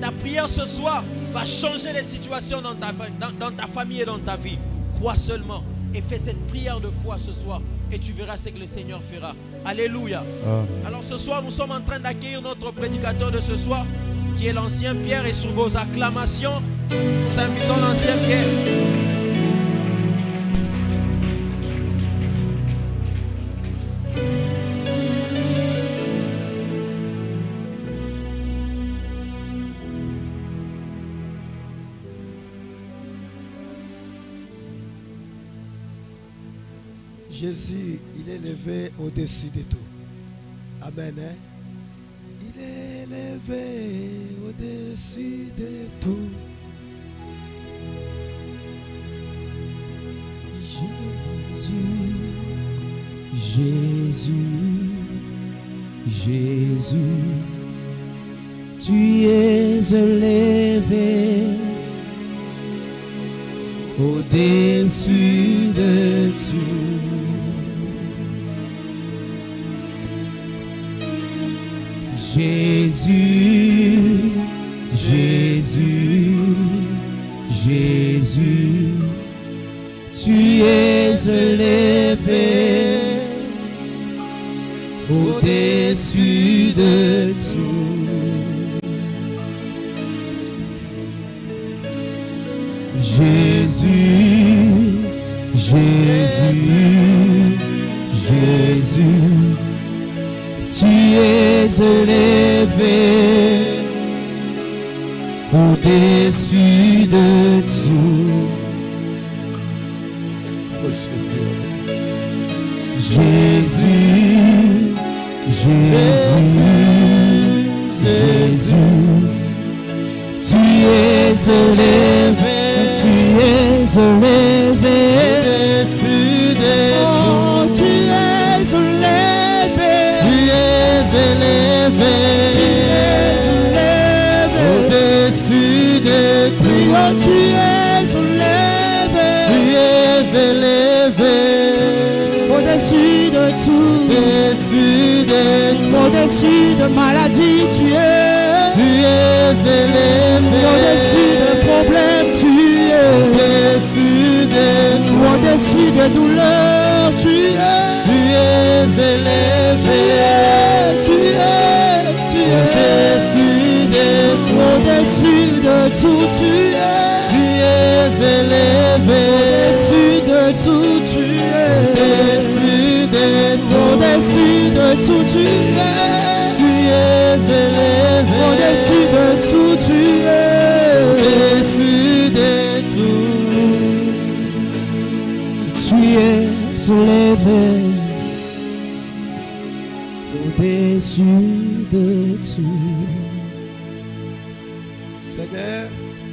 Ta prière ce soir va changer les situations dans ta famille et dans ta vie. Crois seulement et fais cette prière de foi ce soir et tu verras ce que le Seigneur fera. Alléluia. Alors ce soir, nous sommes en train d'accueillir notre prédicateur de ce soir qui est l'ancien Pierre, et sous vos acclamations, nous invitons l'ancien Pierre. Jésus, il est élevé au-dessus de tout. Amen. Hein? Il est élevé au-dessus de tout. Jésus, tu es élevé au-dessus de tout. Jésus, tu es élevé au-dessus de tout. Jésus, tu es élevé au-dessus de tout. Jésus, tu es élevé au-dessus de tout. Tu es élevé au-dessus de tout. Tu es élevé au-dessus de tout. Au-dessus de maladie, tu es élevé. Au-dessus de problèmes, tu es au-dessus de douleurs, tu es élevé. Tu es au-dessus de tout, tu es élevé. Au-dessus de tout, tu es au-dessus de tout, tu es élevé. Au-dessus de tout, tu es au-dessus de tout. Tu es élevé au-dessus de tout. Seigneur,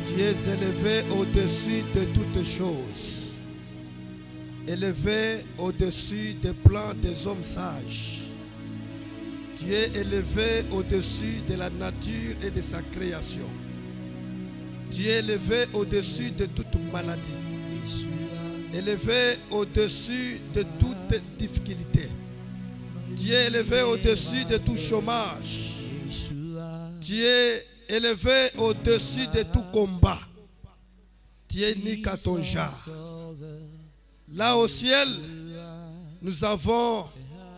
tu es élevé au-dessus de toutes choses. Élevé au-dessus des plans des hommes sages. Tu es élevé au-dessus de la nature et de sa création. Tu es élevé au-dessus de toute maladie. Élevé au-dessus de toute difficulté. Tu es élevé au-dessus de tout chômage. Tu es élevé au-dessus de tout combat. Tu es unique à ton genre. Là au ciel, nous avons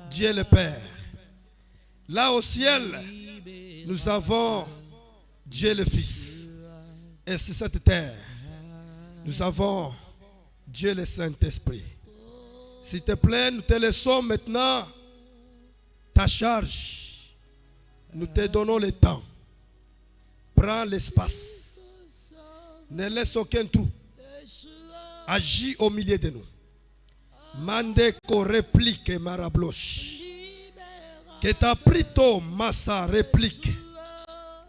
Dieu le Père. Là au ciel, nous avons Dieu le Fils. Et sur cette terre, nous avons Dieu le Saint-Esprit. S'il te plaît, nous te laissons maintenant ta charge. Nous te donnons le temps. Prends l'espace. Ne laisse aucun trou. Agis au milieu de nous. Mande ko réplique marabloche. Que ta prito massa réplique.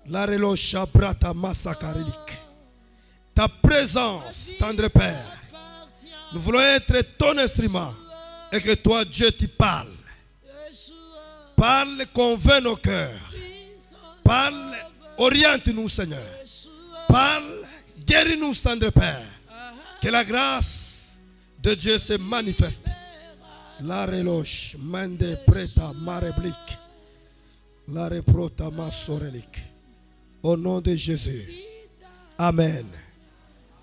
La relocha brata massa carélique. Ta présence, tendre Père. Nous voulons être ton instrument. Et que toi, Dieu, tu parles. Parle, convainc nos cœurs. Parle, oriente-nous, Seigneur. Parle, guéris-nous, tendre Père. Que la grâce de Dieu se manifeste. La reloche, mende preta ma réplique. La reprota ma sorelique. Au nom de Jésus. Amen.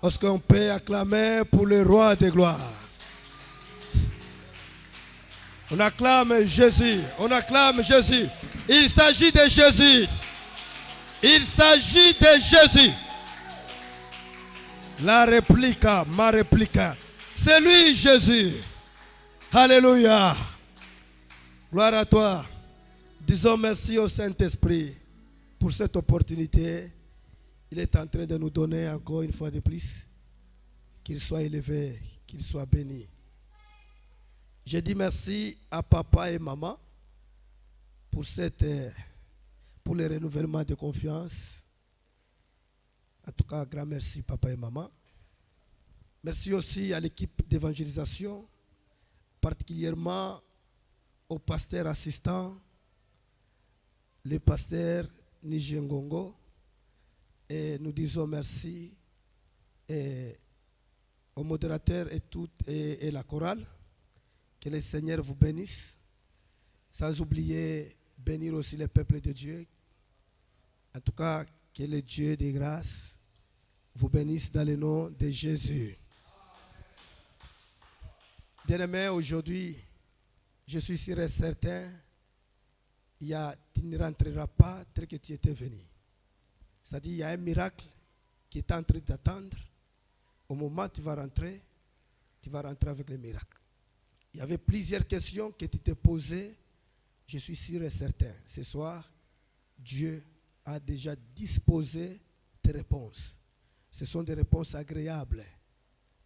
Est-ce qu'on peut acclamer pour le roi de gloire? On acclame Jésus. On acclame Jésus. Il s'agit de Jésus. Il s'agit de Jésus. La réplique, ma réplique. C'est lui Jésus. Alléluia. Gloire à toi. Disons merci au Saint-Esprit pour cette opportunité. Il est en train de nous donner encore une fois de plus. Qu'il soit élevé, qu'il soit béni. Je dis merci à papa et maman pour le renouvellement de confiance. En tout cas, grand merci papa et maman. Merci aussi à l'équipe d'évangélisation, particulièrement au pasteur assistant, le pasteur Nijengongo. Et nous disons merci au modérateur et la chorale. Que le Seigneur vous bénisse. Sans oublier bénir aussi le peuple de Dieu. En tout cas, que le Dieu de grâce vous bénisse dans le nom de Jésus. Bien-aimés, aujourd'hui, je suis sûr et certain, tu ne rentreras pas tel que tu étais venu. C'est-à-dire, il y a un miracle qui est en train d'attendre. Au moment où tu vas rentrer avec le miracle. Il y avait plusieurs questions que tu t'es posées. Je suis sûr et certain. Ce soir, Dieu a déjà disposé tes réponses. Ce sont des réponses agréables.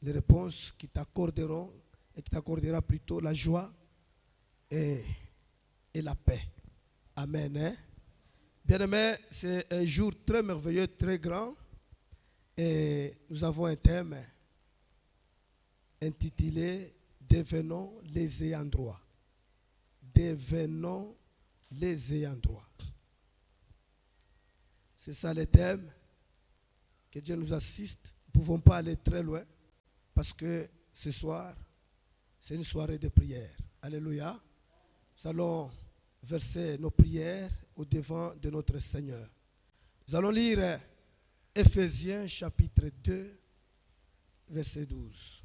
Les réponses qui t'accorderont et qui t'accordera plutôt la joie et la paix. Amen. Hein? Bien-aimés, c'est un jour très merveilleux, très grand. Et nous avons un thème intitulé « Devenons les ayants droit ». Devenons les ayants droit. C'est ça le thème. Que Dieu nous assiste. Nous ne pouvons pas aller très loin parce que ce soir, c'est une soirée de prière. Alléluia. Nous allons verser nos prières au devant de notre Seigneur. Nous allons lire Éphésiens chapitre 2, verset 12.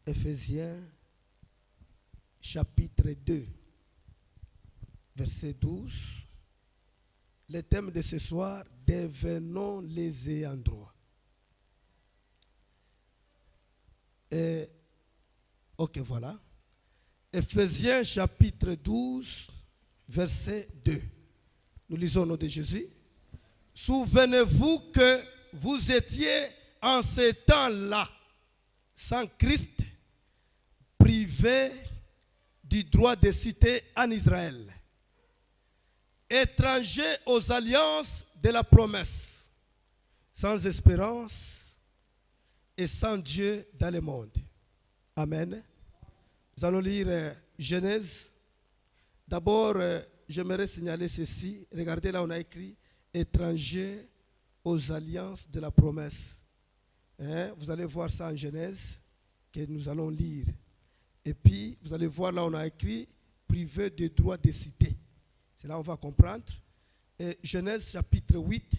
Éphésiens chapitre 2, verset 12. Le thème de ce soir, devenons les ayants droit. Et, ok, voilà. Éphésiens chapitre 12, verset 2. Nous lisons au nom de Jésus. Souvenez-vous que vous étiez en ce temps-là, sans Christ, privés du droit de cité en Israël, étrangers aux alliances de la promesse, sans espérance et sans Dieu dans le monde. Amen. Nous allons lire Genèse. D'abord, j'aimerais signaler ceci. Regardez là, on a écrit étrangers aux alliances de la promesse. Hein? Vous allez voir ça en Genèse que nous allons lire. Et puis, vous allez voir là, on a écrit privé de droit de cité. C'est là qu'on va comprendre. Et Genèse chapitre 8,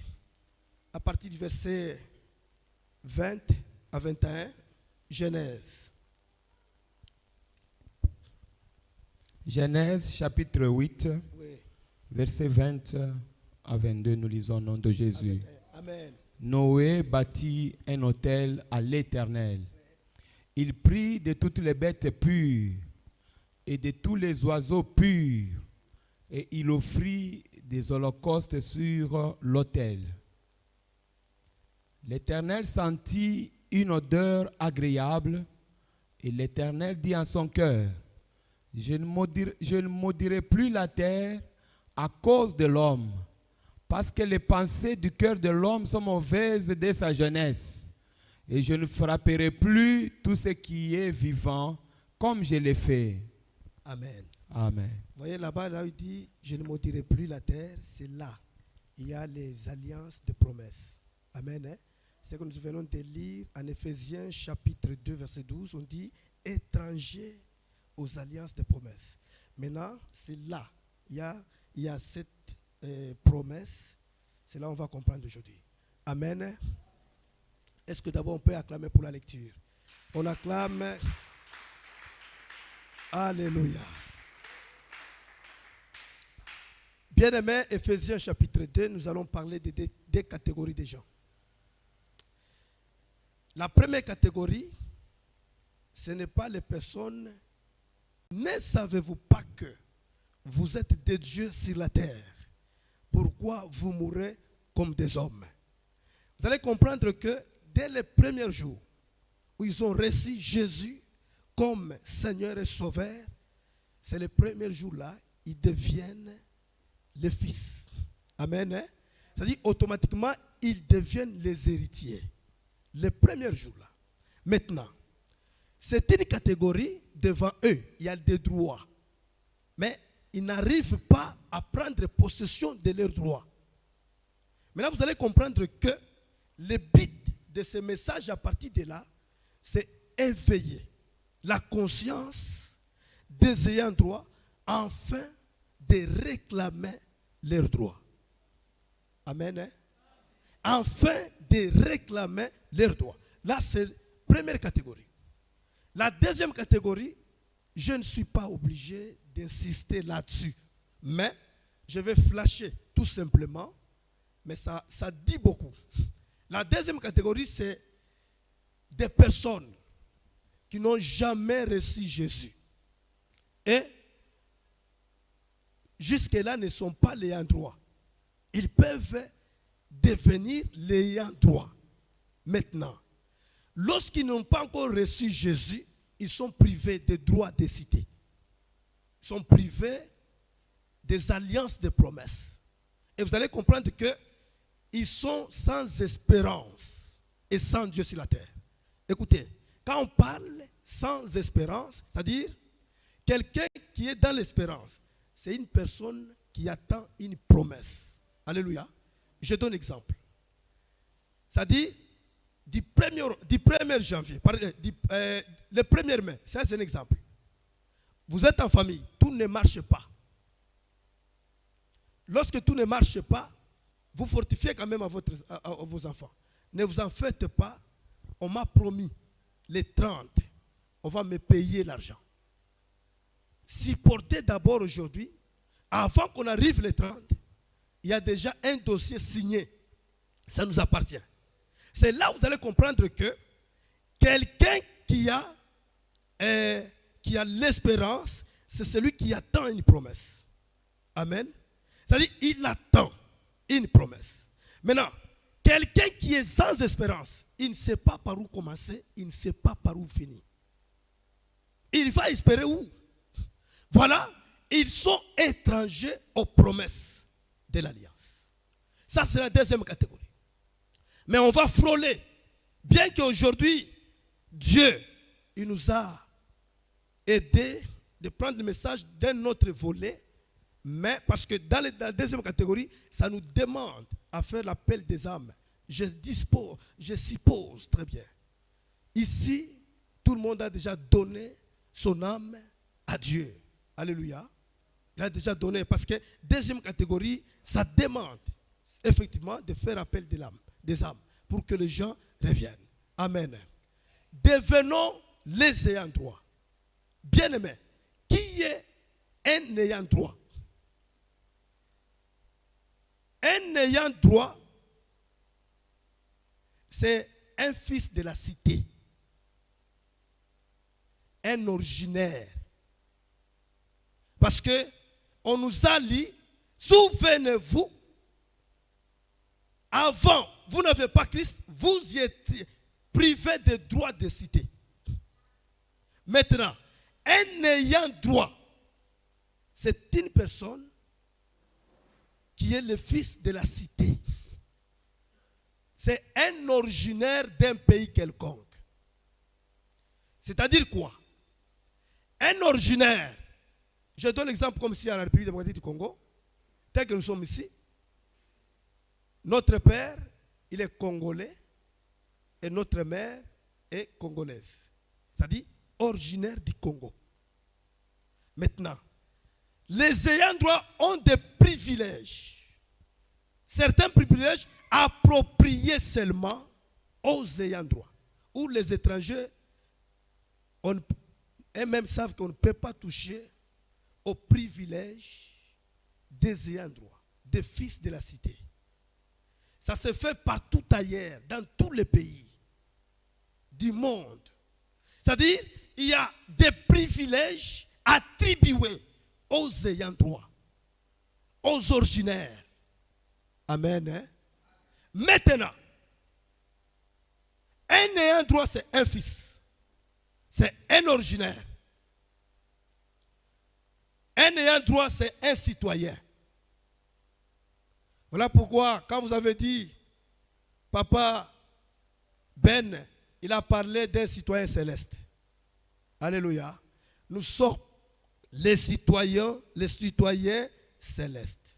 à partir du verset 20 à 21. Genèse. Genèse chapitre 8, Oui. verset 20 à 22, nous lisons au nom de Jésus. Amen. Noé bâtit un autel à l'Éternel. Il prit de toutes les bêtes pures et de tous les oiseaux purs, et il offrit des holocaustes sur l'autel. L'Éternel sentit une odeur agréable, et l'Éternel dit en son cœur, je ne maudirai plus la terre à cause de l'homme, parce que les pensées du cœur de l'homme sont mauvaises dès sa jeunesse. Et je ne frapperai plus tout ce qui est vivant comme je l'ai fait. Amen. Amen. Vous voyez là-bas, là, il dit, je ne maudirai plus la terre. C'est là. Il y a les alliances de promesses. Amen. Hein? C'est que nous venons de lire en Éphésiens chapitre 2, verset 12. On dit, étrangers aux alliances de promesses. Maintenant, c'est là. Il y a cette promesse. C'est là qu'on va comprendre aujourd'hui. Amen. Est-ce que d'abord on peut acclamer pour la lecture? On acclame. Alléluia. Bien-aimés, Éphésiens chapitre 2, nous allons parler des catégories de gens. La première catégorie, ce n'est pas les personnes. Ne savez-vous pas que vous êtes des dieux sur la terre? Pourquoi vous mourrez comme des hommes? Vous allez comprendre que dès les premiers jours où ils ont reçu Jésus comme Seigneur et Sauveur, c'est les premiers jours-là, ils deviennent les fils. Amen. Hein? C'est-à-dire automatiquement, ils deviennent les héritiers. Les premiers jours-là. Maintenant, c'est une catégorie, devant eux, il y a des droits. Mais ils n'arrivent pas à prendre possession de leurs droits. Mais là, vous allez comprendre que le but de ce message à partir de là, c'est éveiller la conscience des ayants droit afin de réclamer leurs droits. Amen. Hein? Afin de réclamer leurs droits. Là, c'est la première catégorie. La deuxième catégorie, je ne suis pas obligé d'insister là-dessus. Mais je vais flasher tout simplement. Mais ça dit beaucoup. La deuxième catégorie, c'est des personnes qui n'ont jamais reçu Jésus. Et jusque-là ne sont pas les ayants droit. Ils peuvent devenir les ayants droit. Maintenant, lorsqu'ils n'ont pas encore reçu Jésus, ils sont privés des droits de cité. Ils sont privés des alliances de promesses. Et vous allez comprendre qu'ils sont sans espérance et sans Dieu sur la terre. Écoutez, quand on parle sans espérance, c'est-à-dire quelqu'un qui est dans l'espérance, c'est une personne qui attend une promesse. Alléluia. Je donne un exemple. C'est-à-dire, du 1er janvier, le 1er mai, ça c'est un exemple. Vous êtes en famille, tout ne marche pas. Lorsque tout ne marche pas, vous fortifiez quand même à vos enfants. Ne vous en faites pas, on m'a promis les 30, on va me payer l'argent. Supportez d'abord aujourd'hui, avant qu'on arrive les 30, il y a déjà un dossier signé. Ça nous appartient. C'est là où vous allez comprendre que quelqu'un qui a l'espérance, c'est celui qui attend une promesse. Amen. C'est-à-dire, il attend une promesse. Maintenant, quelqu'un qui est sans espérance, il ne sait pas par où commencer, il ne sait pas par où finir. Il va espérer où? Voilà, ils sont étrangers aux promesses de l'alliance. Ça, c'est la deuxième catégorie. Mais on va frôler. Bien qu'aujourd'hui, Dieu, il nous a aidés de prendre le message d'un autre volet, mais parce que dans la deuxième catégorie, ça nous demande à faire l'appel des âmes. Je suppose très bien. Ici, tout le monde a déjà donné son âme à Dieu. Alléluia. Il a déjà donné, parce que deuxième catégorie, ça demande effectivement de faire appel des âmes pour que les gens reviennent. Amen. Devenons les ayants droit. Bien-aimés, qui est un ayant droit? Un ayant droit, c'est un fils de la cité, un originaire. Parce que on nous a dit, souvenez-vous, avant, vous n'avez pas Christ, vous y étiez privé des droits de cité. Maintenant, un ayant droit, c'est une personne qui est le fils de la cité. C'est un originaire d'un pays quelconque. C'est-à-dire quoi? Un originaire, je donne l'exemple comme ici à la République démocratique du Congo, tel que nous sommes ici. Notre père, il est congolais et notre mère est congolaise. C'est-à-dire originaire du Congo. Maintenant, les ayants droit ont des privilèges. certains privilèges appropriés seulement aux ayants droit. Où les étrangers eux-mêmes savent qu'on ne peut pas toucher aux privilèges des ayants droit, des fils de la cité. Ça se fait partout ailleurs, dans tous les pays du monde. C'est-à-dire, il y a des privilèges attribués aux ayants droit, aux originaires. Amen. Hein? Maintenant, un ayant droit, c'est un fils. C'est un originaire. Un ayant droit, c'est un citoyen. Voilà pourquoi, quand vous avez dit, Papa Ben, il a parlé d'un citoyen céleste. Alléluia. Nous sommes les citoyens célestes.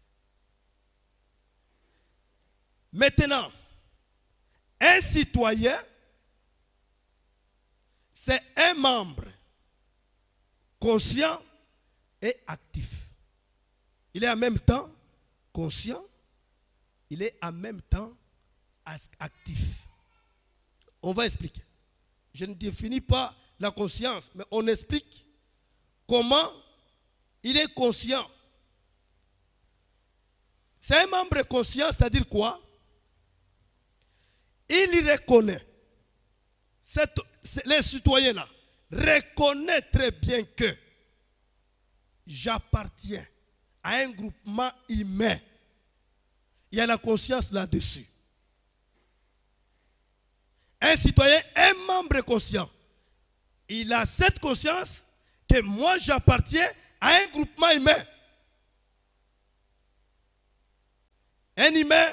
Maintenant, un citoyen, c'est un membre conscient et actif. Il est en même temps conscient, il est en même temps actif. On va expliquer. Je ne définis pas la conscience, mais on explique comment il est conscient. C'est un membre conscient, c'est-à-dire quoi? Il reconnaît, les citoyens-là reconnaissent très bien que j'appartiens à un groupement humain. Il y a la conscience là-dessus. Un citoyen, un membre conscient, il a cette conscience que moi j'appartiens à un groupement humain. Un humain,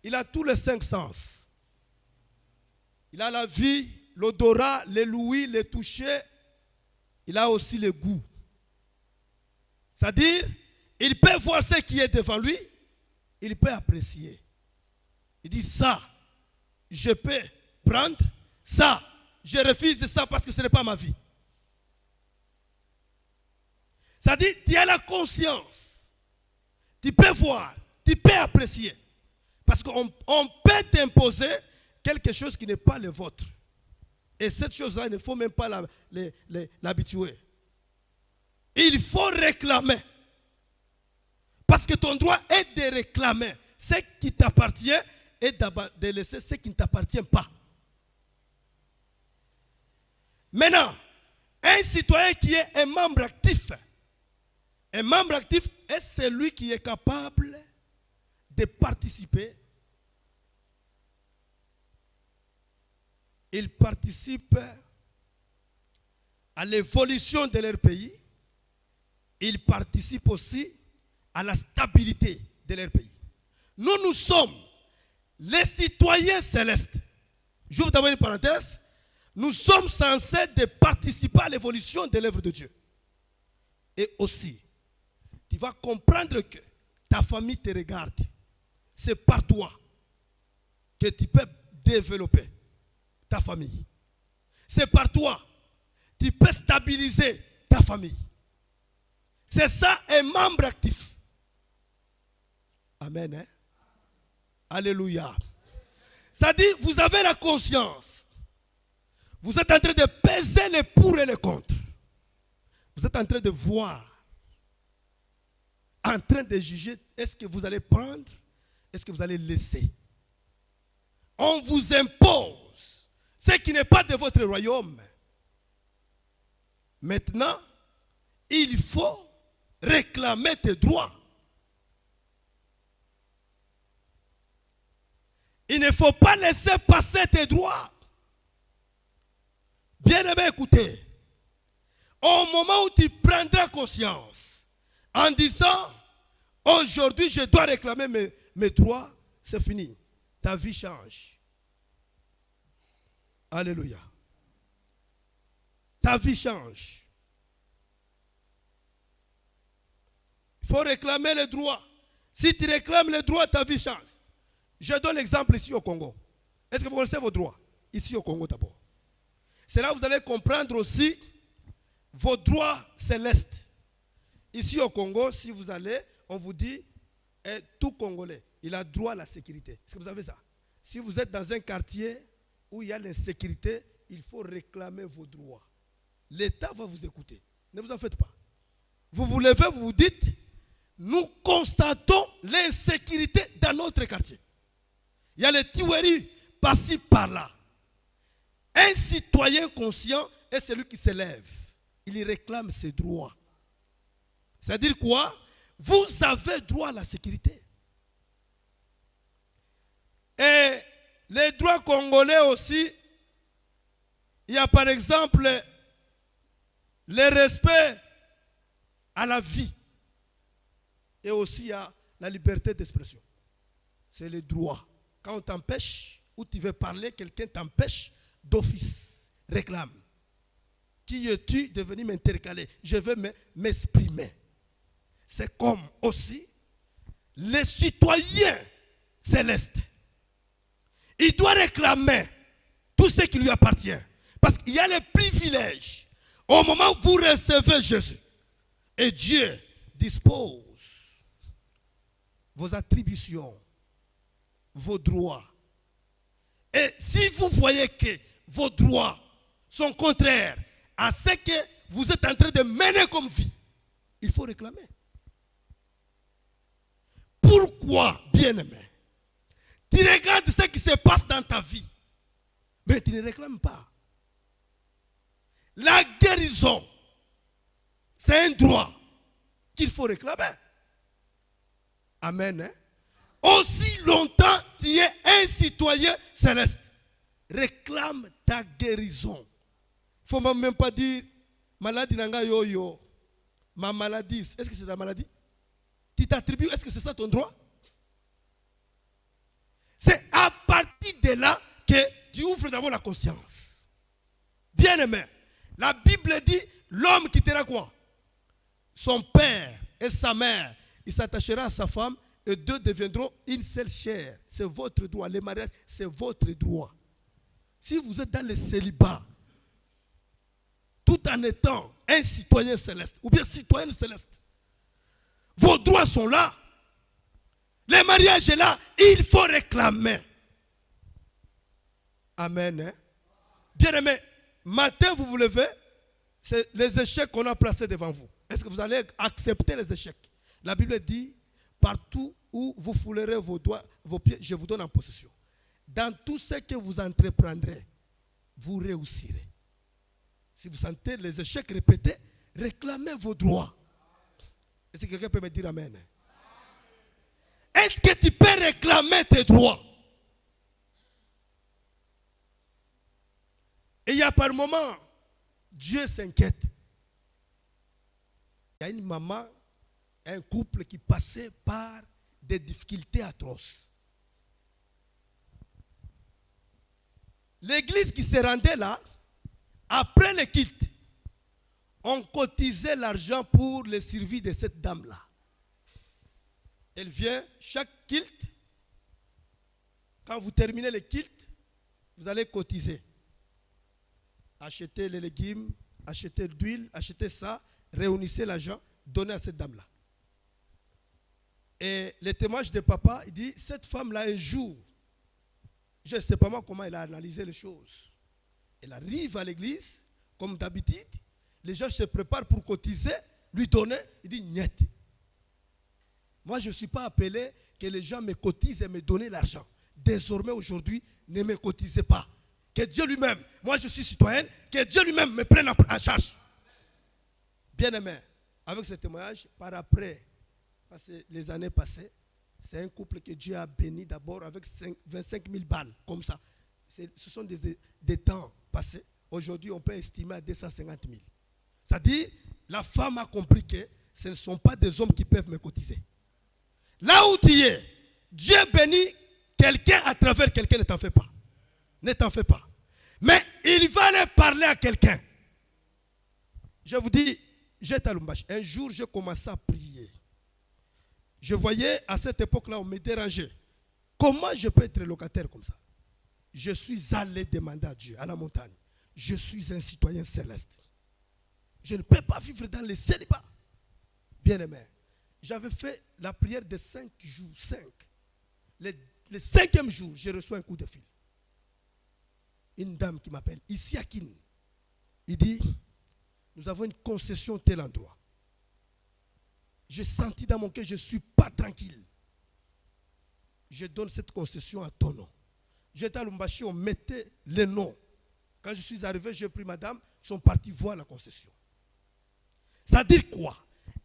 il a tous les 5 sens. Il a la vue, l'odorat, les l'ouïe, le toucher. Il a aussi le goût. C'est-à-dire, il peut voir ce qui est devant lui. Il peut apprécier. Il dit ça, je peux prendre. Ça, je refuse ça parce que ce n'est pas ma vie. C'est-à-dire, tu as la conscience. Tu peux voir, tu peux apprécier. Parce qu'on peut t'imposer quelque chose qui n'est pas le vôtre. Et cette chose-là, il ne faut même pas l'habituer. Il faut réclamer. Parce que ton droit est de réclamer ce qui t'appartient et de laisser ce qui ne t'appartient pas. Maintenant, un citoyen qui est un membre actif est celui qui est capable de participer. Il participe à l'évolution de leur pays. Il participe aussi à la stabilité de leur pays. Nous sommes les citoyens célestes. J'ouvre d'abord une parenthèse. Nous sommes censés de participer à l'évolution de l'œuvre de Dieu. Et aussi, tu vas comprendre que ta famille te regarde. C'est par toi que tu peux développer ta famille. C'est par toi que tu peux stabiliser ta famille. C'est ça un membre actif. Amen. Hein? Alléluia. C'est-à-dire, vous avez la conscience. Vous êtes en train de peser les pour et les contre. Vous êtes en train de voir. En train de juger, est-ce que vous allez prendre? Est-ce que vous allez laisser? On vous impose ce qui n'est pas de votre royaume. Maintenant, il faut réclamer tes droits. Il ne faut pas laisser passer tes droits. Bien aimé, écoutez. Au moment où tu prendras conscience, en disant, aujourd'hui je dois réclamer mes droits, c'est fini. Ta vie change. Alléluia. Ta vie change. Il faut réclamer les droits. Si tu réclames les droits, ta vie change. Je donne l'exemple ici au Congo. Est-ce que vous connaissez vos droits? Ici au Congo d'abord. C'est là que vous allez comprendre aussi vos droits célestes. Ici au Congo, si vous allez, on vous dit, tout Congolais, il a droit à la sécurité. Est-ce que vous savez ça? Si vous êtes dans un quartier où il y a l'insécurité, il faut réclamer vos droits. L'État va vous écouter. Ne vous en faites pas. Vous vous levez, vous vous dites, nous constatons l'insécurité dans notre quartier. Il y a les tueries par-ci, par-là. Un citoyen conscient est celui qui se lève. Il réclame ses droits. C'est-à-dire quoi? Vous avez droit à la sécurité. Et les droits congolais aussi, il y a par exemple le respect à la vie. Et aussi il y a la liberté d'expression. C'est le droit. Quand on t'empêche, ou tu veux parler, quelqu'un t'empêche, d'office, réclame. Qui es-tu de venir m'intercaler? Je veux m'exprimer. C'est comme aussi les citoyens célestes. Il doit réclamer tout ce qui lui appartient. Parce qu'il y a les privilèges. Au moment où vous recevez Jésus, et Dieu dispose vos attributions, vos droits. Et si vous voyez que vos droits sont contraires à ce que vous êtes en train de mener comme vie, il faut réclamer. Pourquoi, bien-aimé, tu regardes ce qui se passe dans ta vie, mais tu ne réclames pas? La guérison, c'est un droit qu'il faut réclamer. Amen. Hein? Aussi longtemps tu es un citoyen céleste, réclame ta guérison. Il ne faut même pas dire maladie nanga yo. Ma maladie, est-ce que c'est ta maladie? Tu t'attribues, est-ce que c'est ça ton droit? C'est à partir de là que tu ouvres d'abord la conscience. Bien aimé, la Bible dit l'homme quittera quoi? Son père et sa mère. Il s'attachera à sa femme et deux deviendront une seule chair. C'est votre droit. Le mariage, c'est votre droit. Si vous êtes dans le célibat, tout en étant un citoyen céleste, ou bien citoyenne céleste, vos droits sont là. Le mariage est là. Il faut réclamer. Amen. Hein? Bien aimé, matin vous vous levez, c'est les échecs qu'on a placés devant vous. Est-ce que vous allez accepter les échecs? La Bible dit, partout où vous foulerez vos doigts, vos pieds, je vous donne en possession. Dans tout ce que vous entreprendrez, vous réussirez. Si vous sentez les échecs répétés, réclamez vos droits. Est-ce que quelqu'un peut me dire amen? Est-ce que tu peux réclamer tes droits? Et il y a par moment, Dieu s'inquiète. Il y a une maman, un couple qui passait par des difficultés atroces. L'église qui se rendait là, après le culte, on cotisait l'argent pour le survie de cette dame-là. Elle vient, chaque culte, quand vous terminez le culte, vous allez cotiser. Acheter les légumes, acheter l'huile, acheter ça, réunissez l'argent, donnez à cette dame-là. Et le témoignage de papa, il dit, cette femme-là, un jour, je ne sais pas moi comment elle a analysé les choses. Elle arrive à l'église, comme d'habitude, les gens se préparent pour cotiser, lui donner, il dit, niet. Moi, je ne suis pas appelé que les gens me cotisent et me donnent l'argent. Désormais, aujourd'hui, ne me cotisez pas. Que Dieu lui-même, moi je suis citoyen, que Dieu lui-même me prenne en charge. Bien aimé, avec ce témoignage, par après, parce que les années passées, c'est un couple que Dieu a béni d'abord avec 25 000 balles, comme ça. Ce sont des temps passés. Aujourd'hui, on peut estimer à 250 000. C'est-à-dire, la femme a compris que ce ne sont pas des hommes qui peuvent me cotiser. Là où tu es, Dieu bénit quelqu'un à travers quelqu'un, ne t'en fais pas. Ne t'en fais pas. Mais il va aller parler à quelqu'un. Je vous dis, un jour, j'ai commencé à prier. Je voyais à cette époque-là, on me dérangeait. Comment je peux être locataire comme ça? Je suis allé demander à Dieu, à la montagne. Je suis un citoyen céleste. Je ne peux pas vivre dans le célibat. Bien aimé, j'avais fait la prière de 5 jours, 5. le 5e jour, je reçois un coup de fil. Une dame qui m'appelle, ici à Kin. Il dit, nous avons une concession tel endroit. J'ai senti dans mon cœur, je ne suis pas tranquille. Je donne cette concession à ton nom. J'étais à Lumbashi, on mettait les noms. Quand je suis arrivé, j'ai pris madame, ils sont partis voir la concession. C'est-à-dire quoi?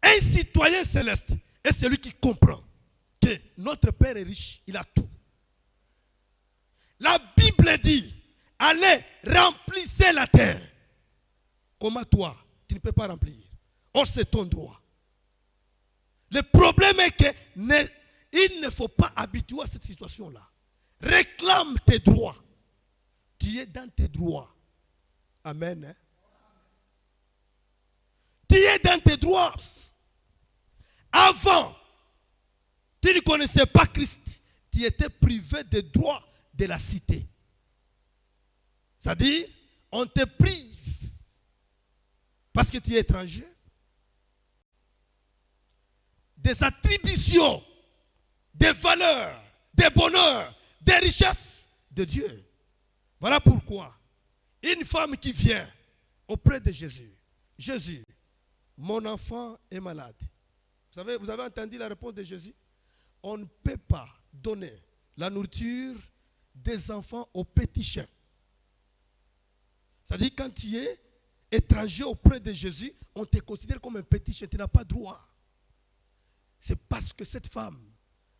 Un citoyen céleste est celui qui comprend que notre Père est riche, il a tout. La Bible dit, allez, remplissez la terre. Comment toi, tu ne peux pas remplir? Or, c'est ton droit. Le problème est qu'il ne faut pas habituer à cette situation-là. Réclame tes droits. Tu es dans tes droits. Amen. Hein? Tu es dans tes droits. Avant, tu ne connaissais pas Christ. Tu étais privé des droits de la cité. C'est-à-dire, on te prive parce que tu es étranger des attributions, des valeurs, des bonheurs, des richesses de Dieu. Voilà pourquoi une femme qui vient auprès de Jésus, Jésus, mon enfant est malade. Vous avez entendu la réponse de Jésus? On ne peut pas donner la nourriture des enfants aux petits chiens. C'est-à-dire quand tu es étranger auprès de Jésus, on te considère comme un petit chien, tu n'as pas droit. C'est parce que cette femme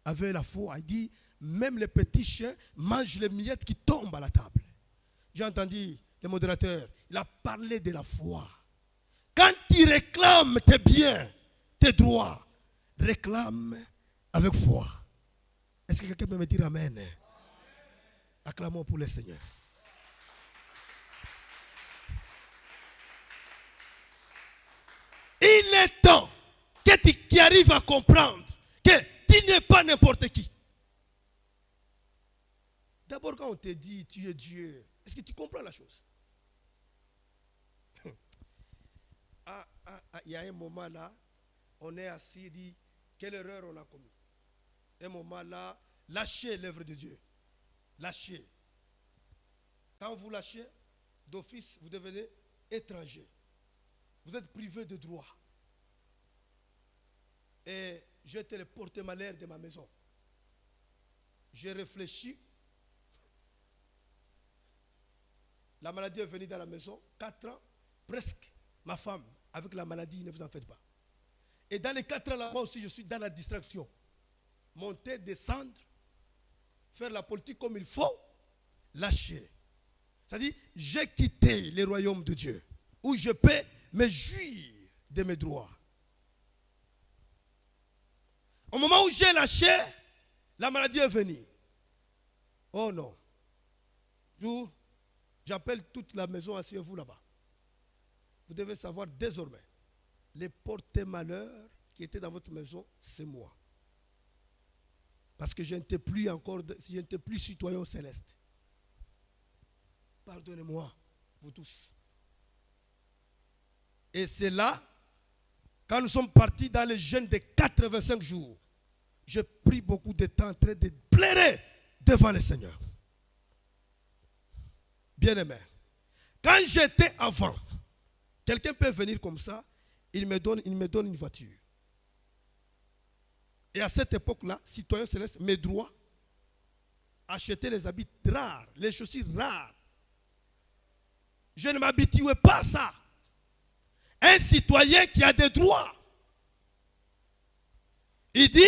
avait la foi. Elle dit, même les petits chiens mangent les miettes qui tombent à la table. J'ai entendu le modérateur, il a parlé de la foi. Quand tu réclames tes biens, tes droits, réclame avec foi. Est-ce que quelqu'un peut me dire amen? Acclamons pour le Seigneur. Il est temps que tu arrives à comprendre que tu n'es pas n'importe qui. D'abord, quand on te dit tu es Dieu, est-ce que tu comprends la chose? Il y a un moment là, on est assis et dit quelle erreur on a commis. Un moment là, lâchez l'œuvre de Dieu. Lâchez. Quand vous lâchez, d'office, vous devenez étranger. Vous êtes privé de droits. Et j'étais le porte-malheur de ma maison. J'ai réfléchi. La maladie est venue dans la maison. 4 ans, presque. Ma femme, avec la maladie, ne vous en faites pas. Et dans les 4 ans là, moi aussi, je suis dans la distraction. Monter, descendre, faire la politique comme il faut, lâcher. C'est-à-dire, j'ai quitté le royaume de Dieu, où je peux me jouir de mes droits. Au moment où j'ai lâché, la maladie est venue. Oh non. J'appelle toute la maison, asseyez-vous là-bas. Vous devez savoir désormais, les porte-malheurs qui étaient dans votre maison, c'est moi. Parce que je n'étais plus citoyen céleste. Pardonnez-moi, vous tous. Et c'est là, quand nous sommes partis dans le jeûne de 85 jours, j'ai pris beaucoup de temps en train de pleurer devant le Seigneur. Bien-aimé, quand j'étais avant, quelqu'un peut venir comme ça, il me donne une voiture. Et à cette époque-là, citoyen céleste, mes droits, acheter les habits rares, les chaussures rares. Je ne m'habituais pas à ça. Un citoyen qui a des droits. Il dit,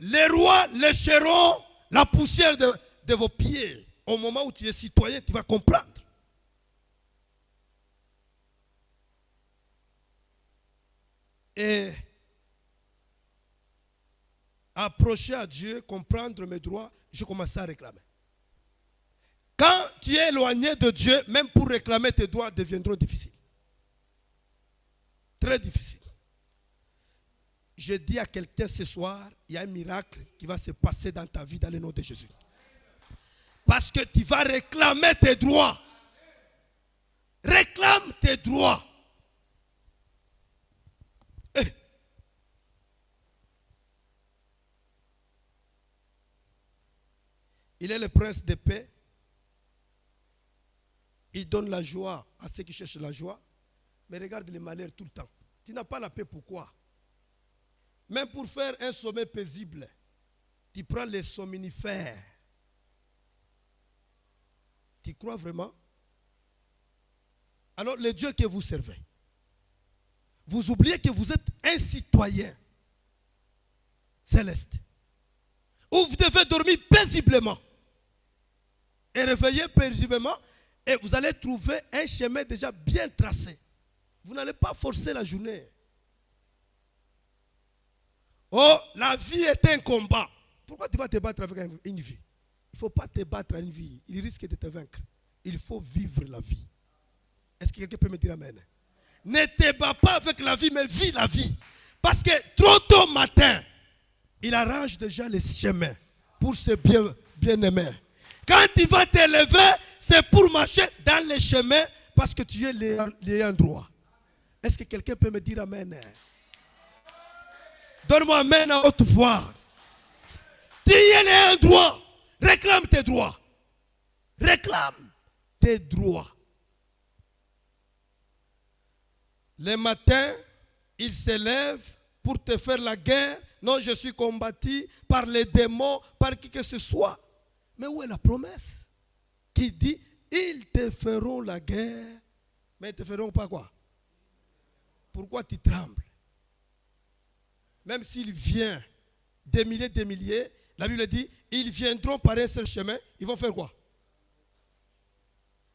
les rois lécheront la poussière de vos pieds. Au moment où tu es citoyen, tu vas comprendre. Et approcher à Dieu, comprendre mes droits, je commençais à réclamer. Quand tu es éloigné de Dieu, même pour réclamer tes droits deviendront difficiles. Très difficiles. Je dis à quelqu'un ce soir, il y a un miracle qui va se passer dans ta vie dans le nom de Jésus. Parce que tu vas réclamer tes droits. Réclame tes droits. Il est le prince de paix. Il donne la joie à ceux qui cherchent la joie. Mais regarde les malheurs tout le temps. Tu n'as pas la paix, pourquoi? Même pour faire un sommeil paisible, tu prends les somnifères. Tu crois vraiment? Alors, le Dieu que vous servez, vous oubliez que vous êtes un citoyen céleste, où vous devez dormir paisiblement et réveiller paisiblement, et vous allez trouver un chemin déjà bien tracé. Vous n'allez pas forcer la journée. Oh, la vie est un combat. Pourquoi tu vas te battre avec une vie? Il ne faut pas te battre à une vie. Il risque de te vaincre. Il faut vivre la vie. Est-ce que quelqu'un peut me dire amen? Ne te bats pas avec la vie, mais vis la vie. Parce que trop tôt matin, il arrange déjà les chemins pour ses bien-aimés. Quand tu vas te lever, c'est pour marcher dans les chemins parce que tu es l'ayant droit. Est-ce que quelqu'un peut me dire amen? Donne-moi amen à haute voix. Tu es l'ayant droit. Réclame tes droits. Réclame tes droits. Le matin, il se lève pour te faire la guerre. Non, je suis combattu par les démons, par qui que ce soit. Mais où est la promesse qui dit, ils te feront la guerre, mais ils ne te feront pas quoi? Pourquoi tu trembles? Même s'il vient des milliers, la Bible dit, ils viendront par un seul chemin, ils vont faire quoi?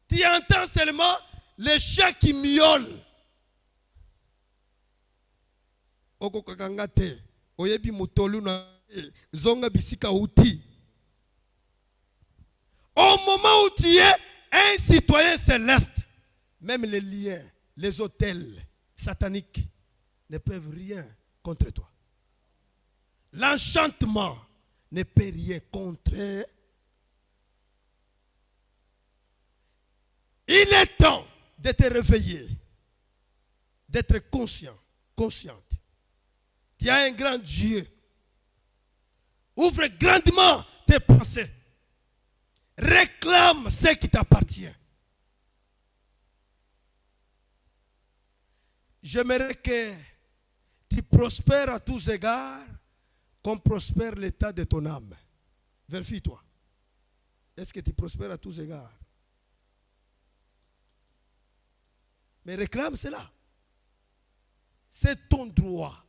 Tu entends seulement les chats qui miaulent. Oyebi mutolu na zonga bisika uti. Au moment où tu es un citoyen céleste, même les liens, les hôtels sataniques ne peuvent rien contre toi. L'enchantement ne peut rien contre. Il est temps de te réveiller, d'être conscient, consciente. Tu as un grand Dieu. Ouvre grandement tes pensées. Réclame ce qui t'appartient. J'aimerais que tu prospères à tous égards comme prospère l'état de ton âme. Vérifie-toi. Est-ce que tu prospères à tous égards? Mais réclame cela. C'est ton droit.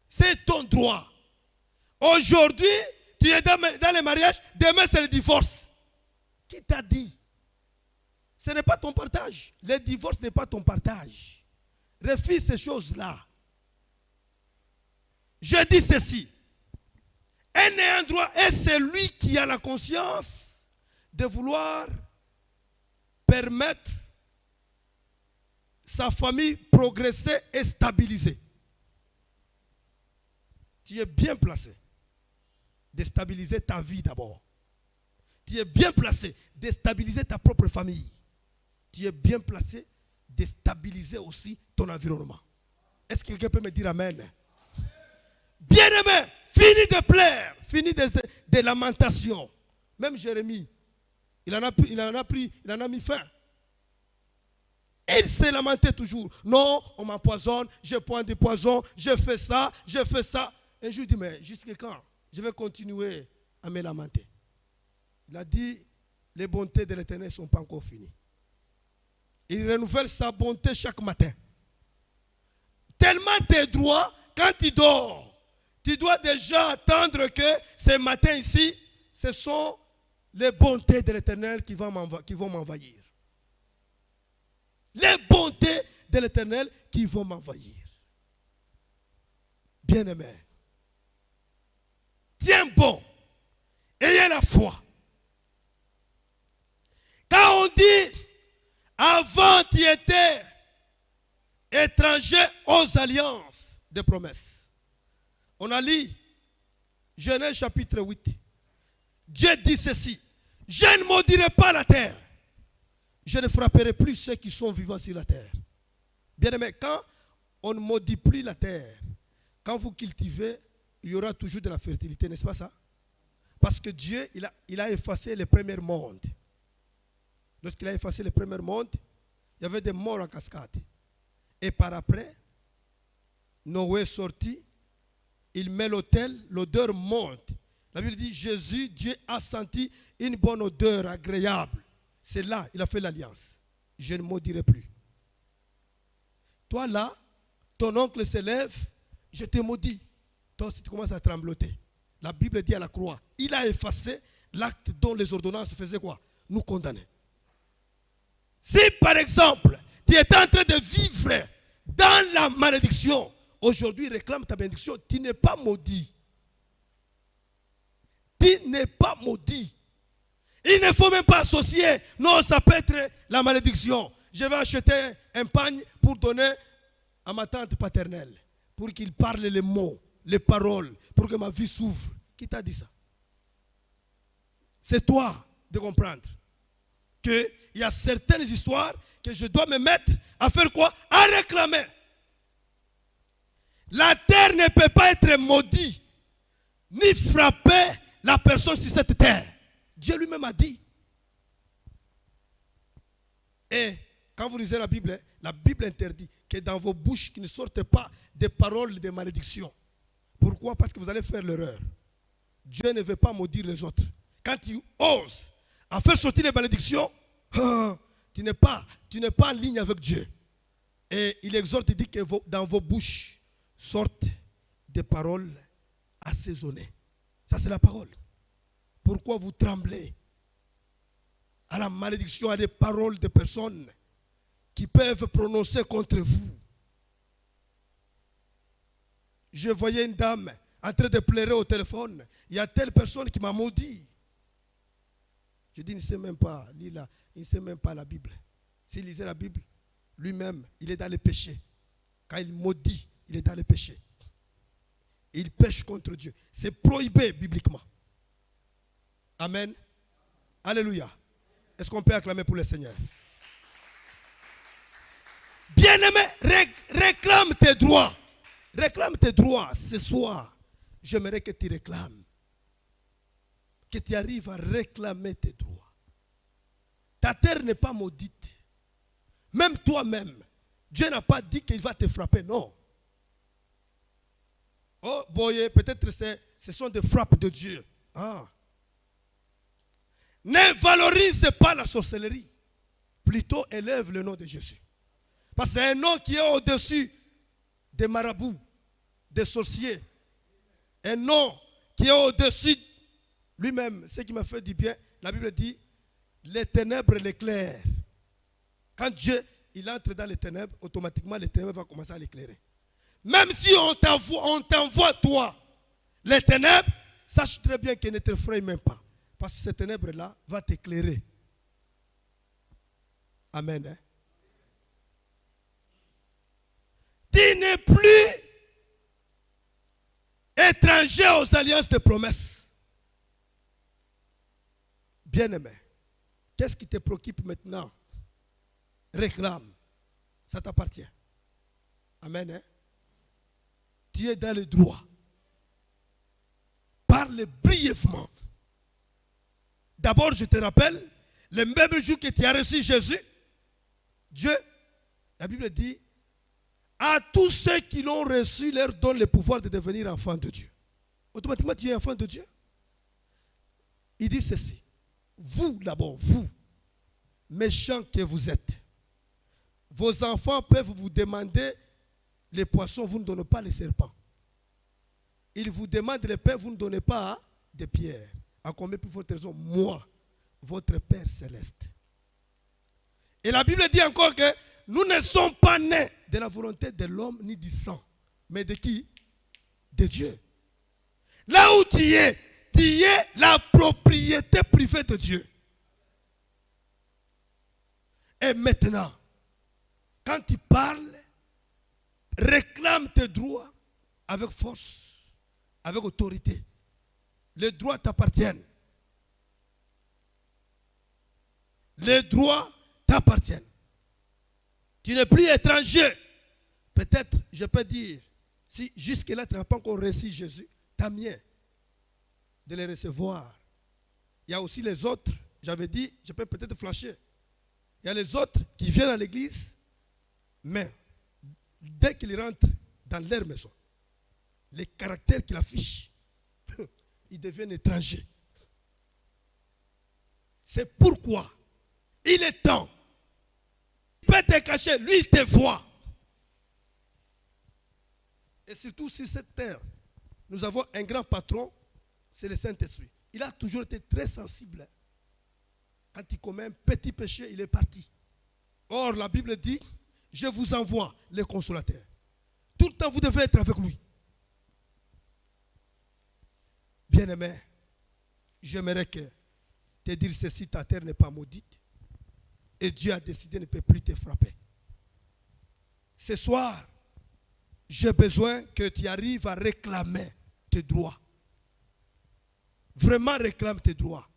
C'est ton droit. Aujourd'hui, tu es dans le mariage, demain c'est le divorce. Qui t'a dit? Ce n'est pas ton partage. Le divorce n'est pas ton partage. Refuse ces choses-là. Je dis ceci. Un ayant droit est celui qui a la conscience de vouloir permettre sa famille progresser et stabiliser. Tu es bien placé de stabiliser ta vie d'abord. Tu es bien placé de stabiliser ta propre famille. Tu es bien placé de stabiliser aussi ton environnement. Est-ce que quelqu'un peut me dire amen? Bien-aimé, fini de plaire, fini de lamentations. Même Jérémie, il en a mis fin. Il s'est lamenté toujours. Non, on m'empoisonne, je prends des poisons, je fais ça, je fais ça. Et je lui dis, mais jusqu'à quand? Je vais continuer à me lamenter. Il a dit, les bontés de l'Éternel ne sont pas encore finies. Il renouvelle sa bonté chaque matin. Tellement tes droits, quand tu dors, tu dois déjà attendre que ce matin ici, ce sont les bontés de l'Éternel qui vont m'envahir. Les bontés de l'Éternel qui vont m'envahir. Bien-aimé, tiens bon, ayez la foi. Quand on dit, avant tu étais étranger aux alliances de promesses. On a lu Genèse chapitre 8. Dieu dit ceci, je ne maudirai pas la terre. Je ne frapperai plus ceux qui sont vivants sur la terre. Bien-aimé, quand on ne maudit plus la terre, quand vous cultivez, il y aura toujours de la fertilité, n'est-ce pas ça? Parce que Dieu, il a effacé les premiers mondes. Lorsqu'il a effacé les premiers mondes, il y avait des morts en cascade. Et par après, Noé est sorti, il met l'autel, l'odeur monte. La Bible dit, Jésus, Dieu a senti une bonne odeur agréable. C'est là, il a fait l'alliance. Je ne maudirai plus. Toi là, ton oncle se lève, je te maudis. Toi aussi tu commences à trembloter. La Bible dit à la croix, il a effacé l'acte dont les ordonnances faisaient quoi? Nous condamner. Si par exemple, tu étais en train de vivre dans la malédiction, aujourd'hui réclame ta bénédiction, tu n'es pas maudit. Tu n'es pas maudit. Il ne faut même pas associer. Non, ça peut être la malédiction. Je vais acheter un pagne pour donner à ma tante paternelle, pour qu'il parle les mots, les paroles, pour que ma vie s'ouvre. Qui t'a dit ça? C'est toi de comprendre qu'il y a certaines histoires que je dois me mettre à faire quoi? À réclamer. La terre ne peut pas être maudite, ni frapper la personne sur cette terre. Dieu lui-même a dit. Et quand vous lisez la Bible interdit que dans vos bouches qu'il ne sortent pas des paroles de malédiction. Pourquoi? Parce que vous allez faire l'erreur. Dieu ne veut pas maudire les autres. Quand tu oses à faire sortir les malédictions, tu n'es pas en ligne avec Dieu. Et il exhorte, il dit que dans vos bouches sortent des paroles assaisonnées. Ça c'est la parole. Pourquoi vous tremblez à la malédiction, à des paroles de personnes qui peuvent prononcer contre vous? Je voyais une dame en train de pleurer au téléphone. Il y a telle personne qui m'a maudit. Je dis, il ne sait même pas, il ne sait même pas la Bible. S'il lisait la Bible, lui-même, il est dans le péché. Quand il maudit, il est dans le péché. Il pêche contre Dieu. C'est prohibé bibliquement. Amen. Alléluia. Est-ce qu'on peut acclamer pour le Seigneur? Bien-aimé, réclame tes droits. Réclame tes droits ce soir. J'aimerais que tu réclames. Que tu arrives à réclamer tes droits. Ta terre n'est pas maudite. Même toi-même. Dieu n'a pas dit qu'il va te frapper, non. Oh, boy, peut-être ce sont des frappes de Dieu. Ah. Ne valorise pas la sorcellerie. Plutôt élève le nom de Jésus. Parce que c'est un nom qui est au-dessus des marabouts, des sorciers. Un nom qui est au-dessus lui-même. Ce qui m'a fait du bien, la Bible dit, les ténèbres l'éclairent. Quand Dieu il entre dans les ténèbres, automatiquement les ténèbres vont commencer à l'éclairer. Même si on t'envoie toi, les ténèbres, sache très bien qu'elles ne t'effraient même pas. Parce que ces ténèbres-là vont t'éclairer. Amen. Hein? Tu n'es plus étranger aux alliances de promesses. Bien-aimé, qu'est-ce qui te préoccupe maintenant? Réclame. Ça t'appartient. Amen. Hein? Tu es dans le droit. Parle brièvement. D'abord, je te rappelle, le même jour que tu as reçu Jésus, Dieu, la Bible dit, à tous ceux qui l'ont reçu, leur donne le pouvoir de devenir enfants de Dieu. Automatiquement, tu es enfant de Dieu. Il dit ceci. Vous, d'abord, vous, méchants que vous êtes, vos enfants peuvent vous demander les poissons, vous ne donnez pas les serpents. Ils vous demandent les pains, vous ne donnez pas des pierres. À combien plus votre raison? Moi, votre Père céleste. Et la Bible dit encore que nous ne sommes pas nés de la volonté de l'homme ni du sang. Mais de qui? De Dieu. Là où tu es la propriété privée de Dieu. Et maintenant, quand tu parles, réclame tes droits avec force, avec autorité. Les droits t'appartiennent. Les droits t'appartiennent. Tu n'es plus étranger. Peut-être, je peux dire, si jusque-là tu n'as pas encore reçu Jésus, tant mieux. de les recevoir. Il y a aussi les autres, j'avais dit, je peux peut-être flasher. Il y a les autres qui viennent à l'église, mais dès qu'ils rentrent dans leur maison, les caractères qu'ils affichent, ils deviennent étrangers. C'est pourquoi il est temps. Il peut te cacher, lui il te voit. Et surtout sur cette terre, nous avons un grand patron, c'est le Saint-Esprit. Il a toujours été très sensible. Quand il commet un petit péché, il est parti. Or, la Bible dit, je vous envoie le consolateur. Tout le temps, vous devez être avec lui. Bien-aimé, j'aimerais que te dire ceci, ta terre n'est pas maudite. Et Dieu a décidé ne peut plus te frapper. Ce soir, j'ai besoin que tu arrives à réclamer tes droits. Vraiment réclame tes droits.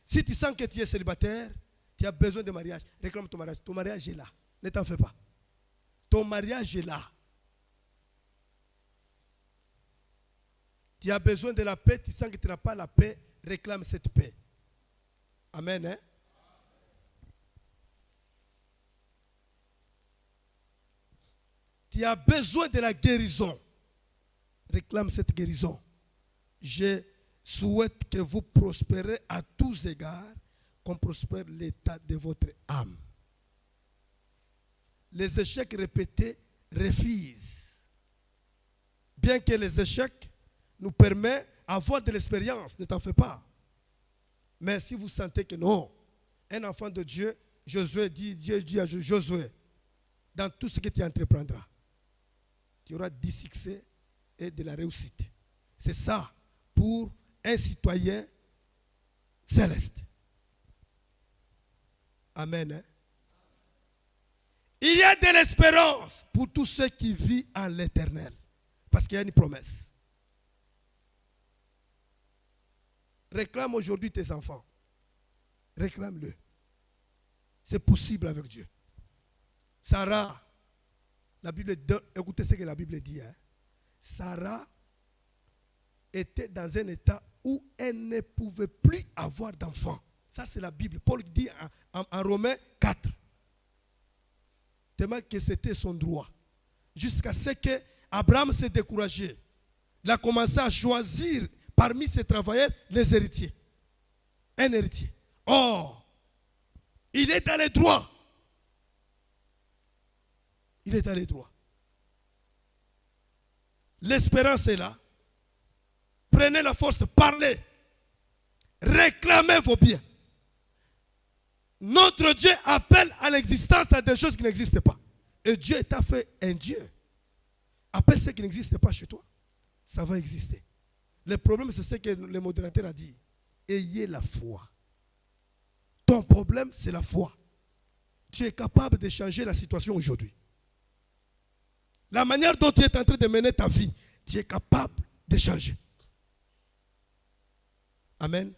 Si tu sens que tu es célibataire, tu as besoin de mariage, réclame ton mariage. Ton mariage est là. Ne t'en fais pas. Ton mariage est là. Tu as besoin de la paix, tu sens que tu n'as pas la paix, réclame cette paix. Amen. Hein? Tu as besoin de la guérison. Réclame cette guérison. Je souhaite que vous prospérez à tous égards, qu'on prospère l'état de votre âme. Les échecs répétés refusent. Bien que les échecs nous permettent d'avoir de l'expérience, ne t'en fais pas. Mais si vous sentez que non, un enfant de Dieu, Dieu dit à Josué, dans tout ce que tu entreprendras, tu auras du succès et de la réussite. C'est ça pour un citoyen céleste. Amen. Hein? Il y a de l'espérance pour tous ceux qui vivent en l'éternel. Parce qu'il y a une promesse. Réclame aujourd'hui tes enfants. Réclame-le. C'est possible avec Dieu. Sarah, la Bible, écoutez ce que la Bible dit. Hein? Sarah était dans un état où elle ne pouvait plus avoir d'enfants. Ça, c'est la Bible. Paul dit en Romains 4. Tellement que c'était son droit. Jusqu'à ce que Abraham s'est découragé. Il a commencé à choisir parmi ses travailleurs les héritiers. Un héritier. Or, il est dans les droits. Il est dans les droits. L'espérance est là. Prenez la force, parlez. Réclamez vos biens. Notre Dieu appelle à l'existence à des choses qui n'existent pas. Et Dieu t'a fait un Dieu. Appelle ce qui n'existe pas chez toi. Ça va exister. Le problème, c'est ce que le modérateur a dit. Ayez la foi. Ton problème, c'est la foi. Tu es capable de changer la situation aujourd'hui. La manière dont tu es en train de mener ta vie, tu es capable de changer. Amen.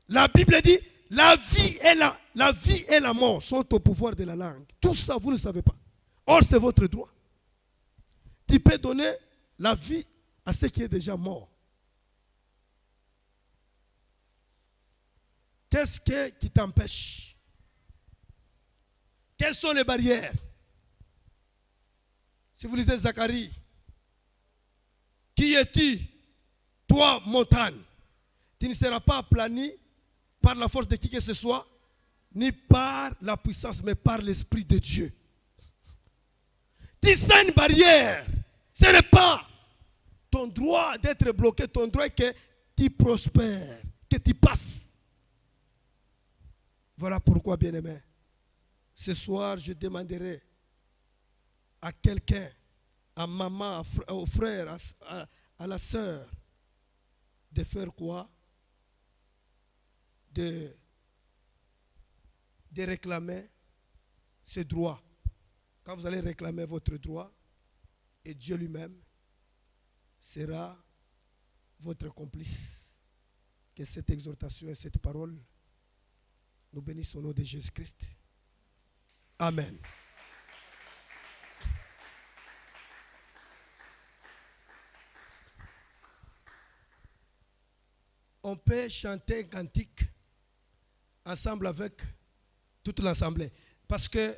La Bible dit, la vie et la mort sont au pouvoir de la langue. Tout ça, vous ne savez pas. Or, c'est votre droit. Tu peux donner la vie à ce qui est déjà mort. Qu'est-ce qui t'empêche? Quelles sont les barrières? Si vous lisez Zacharie, qui es-tu, toi, montagne? Tu ne seras pas aplani par la force de qui que ce soit, ni par la puissance, mais par l'Esprit de Dieu. Tu sens une barrière. Ce n'est pas ton droit d'être bloqué, ton droit est que tu prospères, que tu passes. Voilà pourquoi, bien-aimé, ce soir, je demanderai à quelqu'un, à maman, au frère, à la sœur, de faire quoi? De réclamer ce droit. Quand vous allez réclamer votre droit, et Dieu lui-même sera votre complice. Que cette exhortation et cette parole nous bénissent au nom de Jésus-Christ. Amen. on peut chanter un cantique ensemble avec toute l'assemblée. Parce que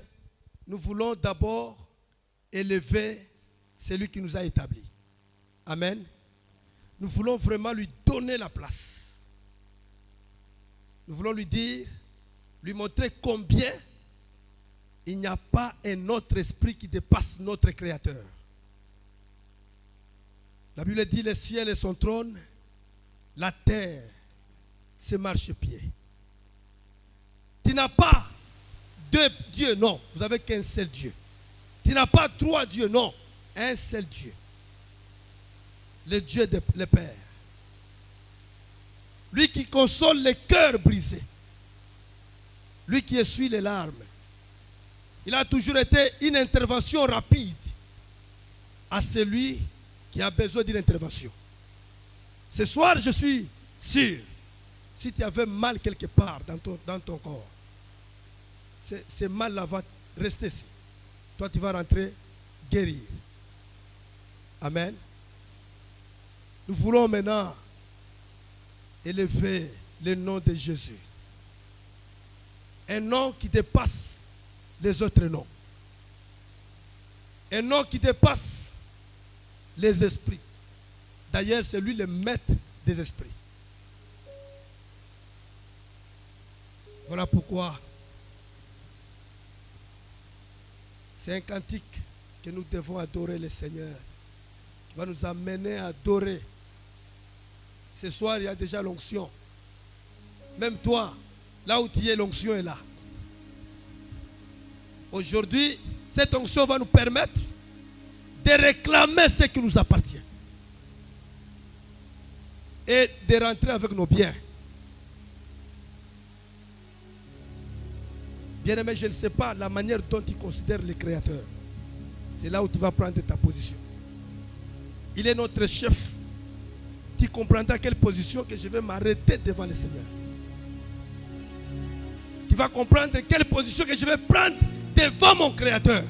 nous voulons d'abord élever celui qui nous a établis. Amen. Nous voulons vraiment lui donner la place. Nous voulons lui dire, lui montrer combien il n'y a pas un autre esprit qui dépasse notre Créateur. La Bible dit, le ciel est son trône, la terre, ses marchepieds. Tu n'as pas deux dieux, non. Vous n'avez qu'un seul Dieu. Tu n'as pas trois dieux, non. Un seul Dieu. Le Dieu de le Père. Lui qui console les cœurs brisés. Lui qui essuie les larmes. Il a toujours été une intervention rapide à celui qui a besoin d'une intervention. Ce soir, je suis sûr, si tu avais mal quelque part dans ton corps, ce mal-là va rester ici. Toi, tu vas rentrer guérir. Amen. Nous voulons maintenant élever le nom de Jésus. Un nom qui dépasse les autres noms. Un nom qui dépasse les esprits. D'ailleurs, c'est lui le maître des esprits. Voilà pourquoi c'est un cantique que nous devons adorer le Seigneur, qui va nous amener à adorer. Ce soir, il y a déjà l'onction. Même toi, là où tu es, l'onction est là. Aujourd'hui, cette onction va nous permettre de réclamer ce qui nous appartient et de rentrer avec nos biens. Bien-aimé, je ne sais pas la manière dont tu considères le Créateur. C'est là où tu vas prendre ta position. Il est notre chef. Tu comprendras quelle position que je vais m'arrêter devant le Seigneur. Tu vas comprendre quelle position que je vais prendre devant mon Créateur.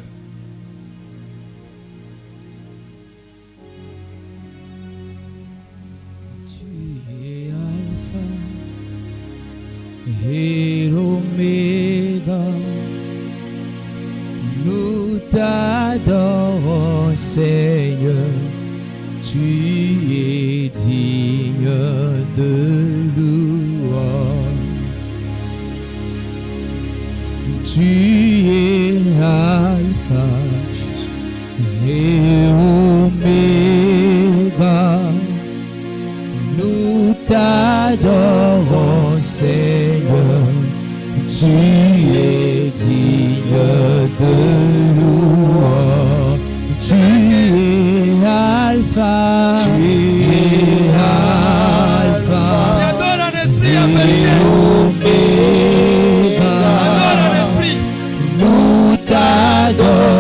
Tu es Alpha et l'Oméga. Nous t'adorons, Seigneur. Tu es digne de louange. Tu es Alpha et Oméga. Nous t'adorons, Seigneur. Tu es digne de louange. Tu es Alpha. Tu es Alpha. Et adore en esprit, en vérité. Adore en esprit. Nous t'adorons,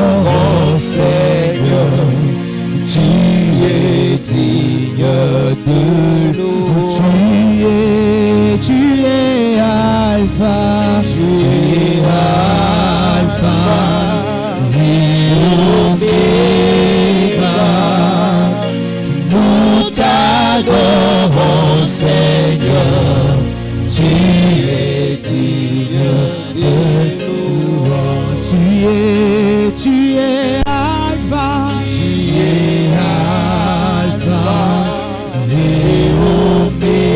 Seigneur. Tu es digne de louange. Tu es Alpha. Tu es Alpha et Oméga. Nous t'adorons, Seigneur. Tu es digne de louange. Tu es Alpha. Tu es Alpha et Oméga.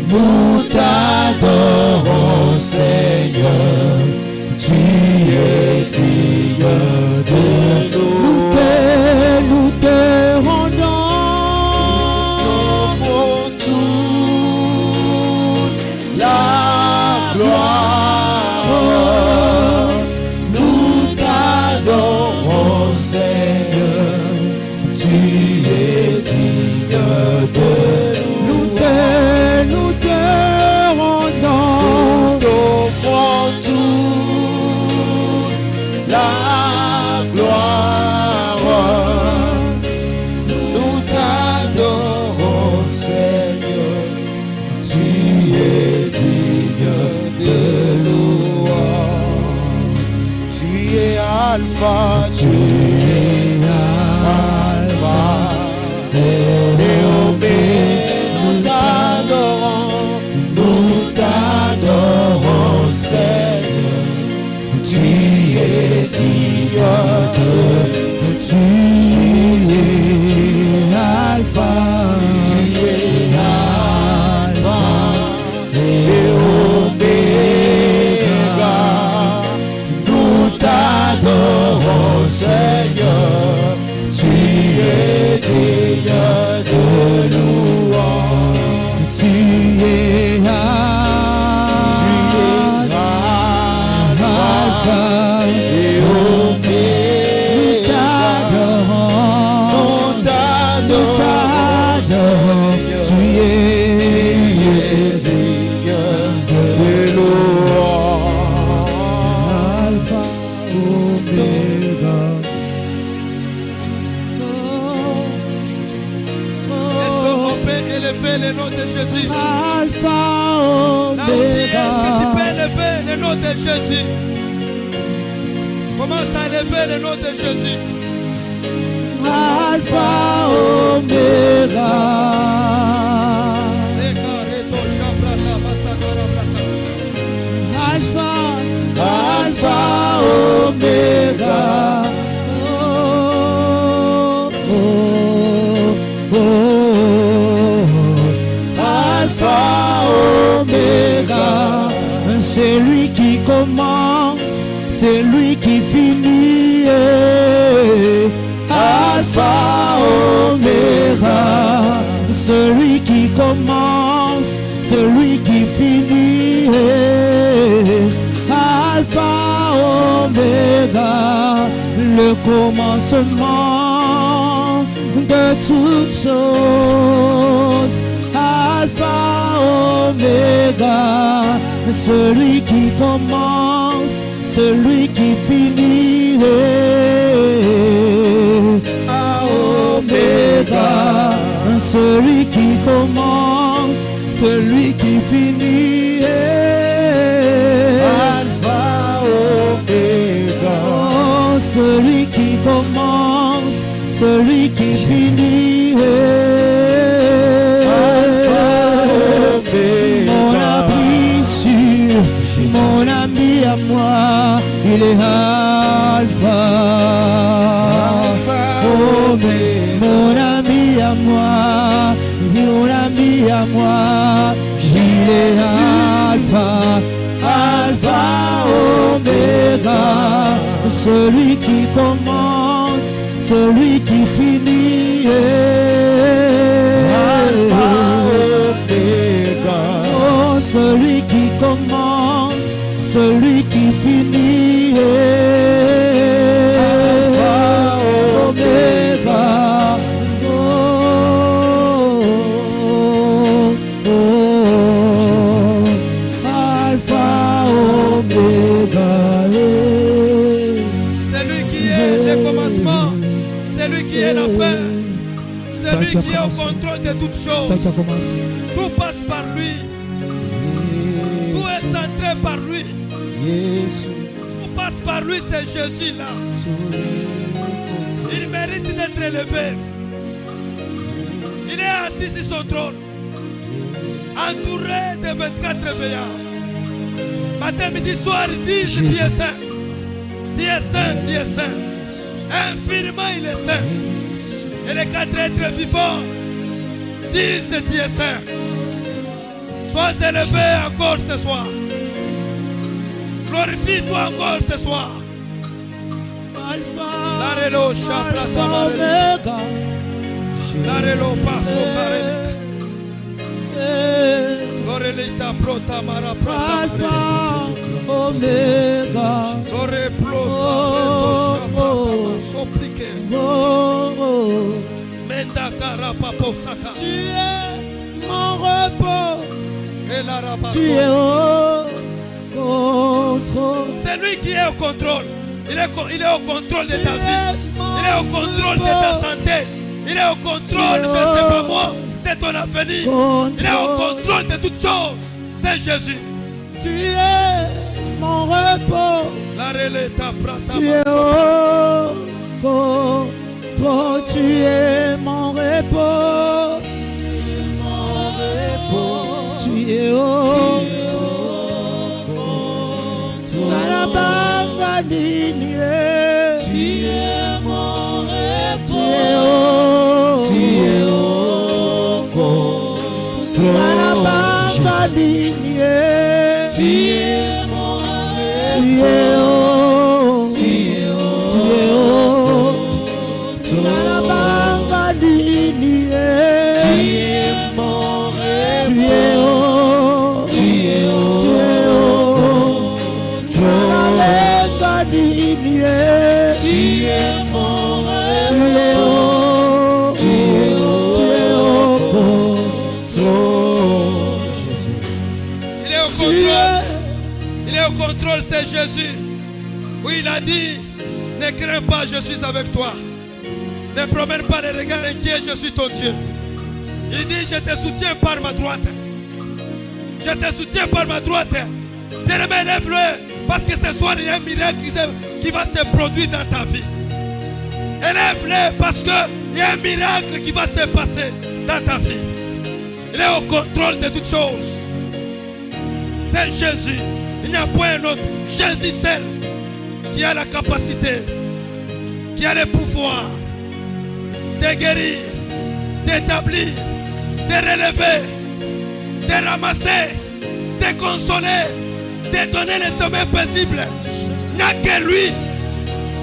Nous t'adorons, Seigneur. Tu es digne de louange. Nous te rendons. Offrons toute la gloire. Nous t'adorons, Seigneur. Tu es digne de louange. Nous te rendons. Nous t'offrons toute la gloire. Nous t'adorons, Seigneur. Tu es digne de louange. Tu es Alpha. Tu es Alpha et Oméga. Jésus. Alpha, Là où tu es, est-ce que tu peux Omega. élever le nom de Jésus? Commence à élever le nom de Jésus. Alpha, Omega. Alpha, Alpha, Omega. Oh, oh, oh. Alpha, Omega. C'est lui qui commence, c'est lui qui finit. Alpha, Omega. Celui qui commence, celui qui finit. Alpha, Omega, le commencement de toutes choses. Alpha, Omega, celui qui commence, celui qui finit. Omega, celui qui commence, celui qui finit. Oh, celui qui commence, celui qui finit. Mon abri sûr, mon ami à moi, il est Alpha. Oh, mais mon ami à moi, il est Alpha. Alpha, Omega, celui qui commence, celui qui finit. Alpha, Omega. Oh, celui qui commence, celui qui finit. Alpha, Omega. Oh, oh, oh. Alpha, Omega. C'est lui qui est le commencement, c'est lui qui est la fin, c'est lui qui est au contrôle de toutes choses. Tout passe par lui, tout est centré par lui. Tout passe par lui, c'est Jésus là. Il mérite d'être élevé. Il est assis sur son trône, entouré de 24 veillants. Matin, midi, soir, ils disent Dieu est saint. Dieu est saint, Dieu est saint. Infiniment il est saint. Et les 4 êtres vivants disent Dieu est saint. Sois élevé encore ce soir. Glorifie-toi encore ce soir. Alpha, L'arelo chaplata Omega. L'arelo passo carré. Lorelita prota mara prota. Alpha, Omega. Lore plosa reto supplique. Oh, oh. Menda carapa posaka. Tu es mon repos, Et la rapasso. tu es au contrôle. C'est lui qui est au contrôle. Il est au contrôle de ta vie. Il est au contrôle de ta santé. Il est au contrôle de tes moments, de ton avenir. Il est au contrôle de toutes choses. C'est Jésus. Tu es mon repos, La releta prata. tu es au contrôle, tu es mon repos. Tu es au Karabanga Dinie. Tu es mon repos. Tu es au Karabanga Dinie. Tu es mon repos. Tu es au Karabanga Dinie. Tu es mon repos. Tu es au Il est au contrôle, c'est Jésus. Oui, il a dit, ne crains pas, je suis avec toi. Ne promène pas les regards inquiets, je suis ton Dieu. Il dit, je te soutiens par ma droite. Je te soutiens par ma droite. Bien-aimé, lève-le. Parce que ce soir, il y a un miracle qui va se produire dans ta vie. Élève-le parce qu'il y a un miracle qui va se passer dans ta vie. Il est au contrôle de toutes choses. C'est Jésus. Il n'y a point un autre. Jésus seul qui a la capacité, qui a le pouvoir de guérir, d'établir, de relever, de ramasser, de consoler, de donner le sommeil paisible. Il n'y a que lui.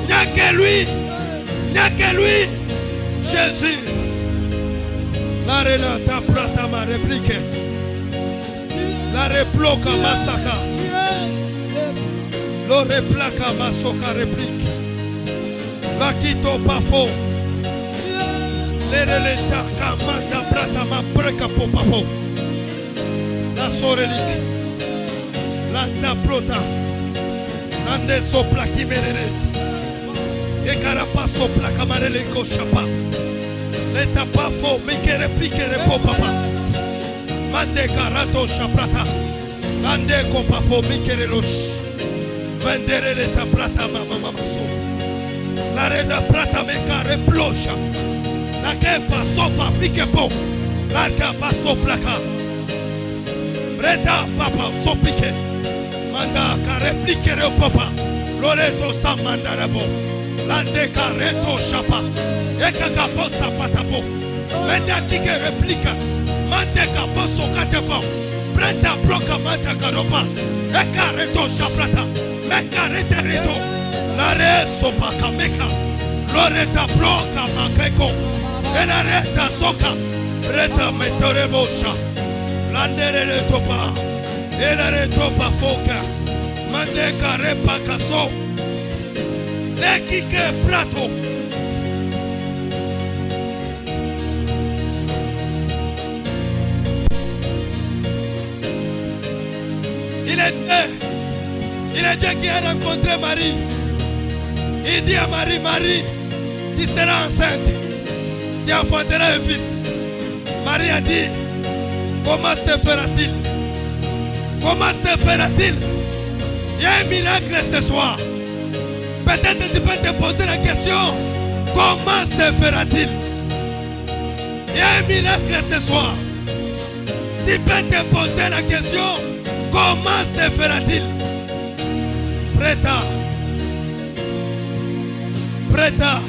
Il n'y a que lui. Il n'y a que lui. Jésus. La relata prata ma réplique. La reploca masaka. Lo replaca masoka réplique. La quito pas faux. Le relata kamanda prata ma breca popafo. La sorelique. Landa prota. Lande sopla qui merere. E carapa sopla camarele cochapa. Leta pas faux, mais qui réplique papa. Mande carato chaprata. Lande copa faux, mais qui reloche. Vendere leta prata mama so. La reda prata me care plocha. La que passo pa pique po. La que passo placa. Breda papa so pique. Manda care plique re papa. Loreto sa manda rabo. Lande careto chapa. Eka capo sapatapo. Venda kike replica. Mande capo sokatepo. Brenda bloca manda caropa. Eka reto chaprata. Meka rete reto. La re sopa kameka. Loreta bloca makeko. Ela reta soka. Reta metorebocha. Lande re topa. Ela re topa foka. Mande carepa caso. Lekike prato. Il est Dieu qui a rencontré Marie. Il dit à Marie, Marie, tu seras enceinte. Tu enfanteras un fils. Marie a dit, comment se fera-t-il? Comment se fera-t-il? Il y a un miracle ce soir. Peut-être tu peux te poser la question, comment se fera-t-il? Il y a un miracle ce soir. Tu peux te poser la question, comment se fera-t-il? Prêta. Prêta.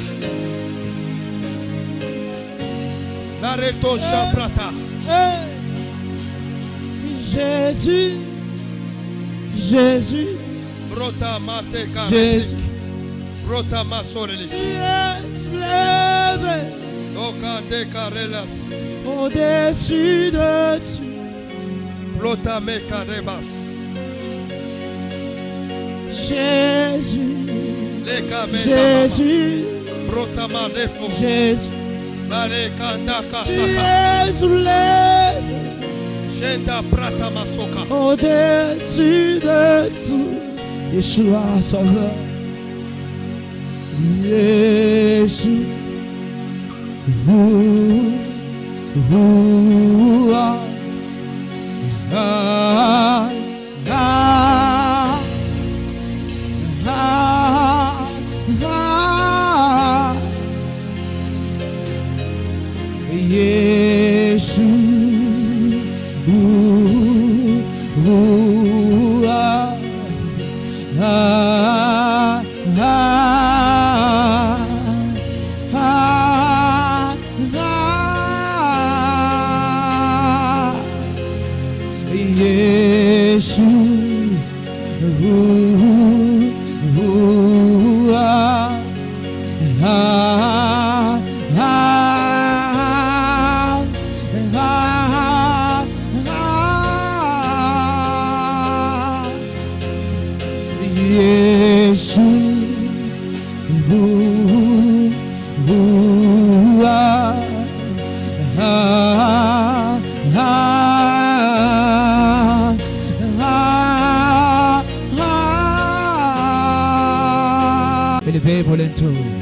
La reto chaprata. Jésus. Jésus. Brota mate Jésus. Brota masoreli. Lève Loka de carelas. au-dessus de tout. Brota me carebas. Jésus. Le camé. Jésus. Brota ma lepo. Jésus. La le kanda Tu kasaka. es soulève Shenda prata masoka. au-dessus de tout. Yeshua sauveur. Yeshua.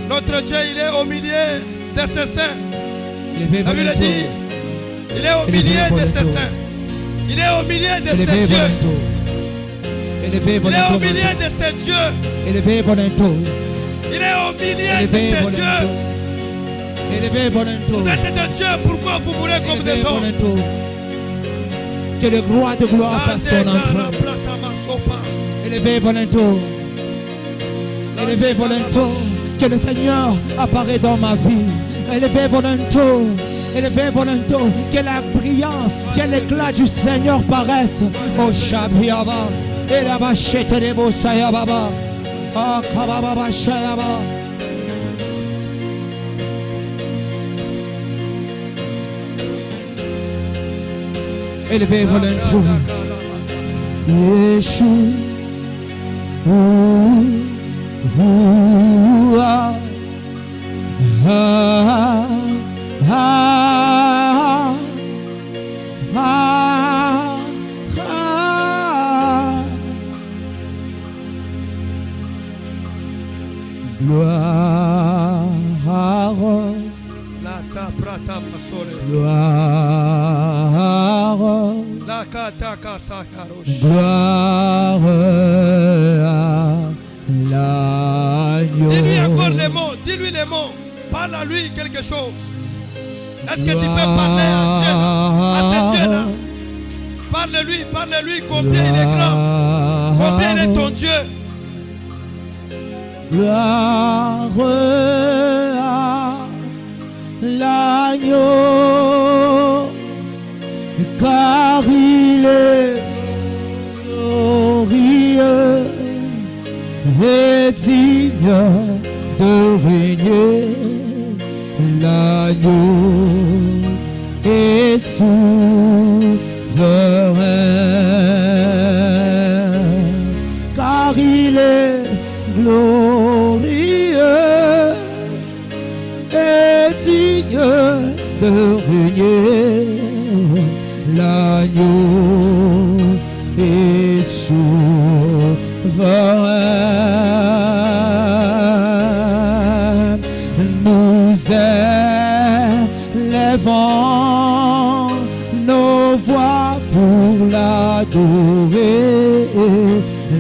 Notre Dieu, il est au milieu de ses saints. La Bible dit, Il est au milieu de ses saints. Il est au milieu de ses dieux. Il est au milieu de ses dieux. Il est au milieu de ses dieux. Vous êtes des dieux, pourquoi vous mourrez comme des hommes? Que le roi de gloire fasse son entrée. Élevé volontaire. Élevé volontaire. Que le Seigneur apparaît dans ma vie. Élevé volontaire. Élevé volontaire. Que la brillance, que l'éclat du Seigneur paraisse. Oh Shabiaba. Et la bachette de Bosayababa. Oh Kababa Shayaba. Élevé volontaire. Yeshua. Gloire. Gloire à l'agneau. Dis-lui encore les mots, dis-lui les mots. Parle à lui quelque chose. Est-ce que tu peux parler à ce Dieu-là? Parle-lui combien il est grand. Combien il est ton Dieu. Gloire à l'agneau, car il est glorieux et digne de régner. L'agneau est souverain, car il est glorieux et digne de régner. L'agneau est souverain. Nous élevons nos voix pour l'adorer.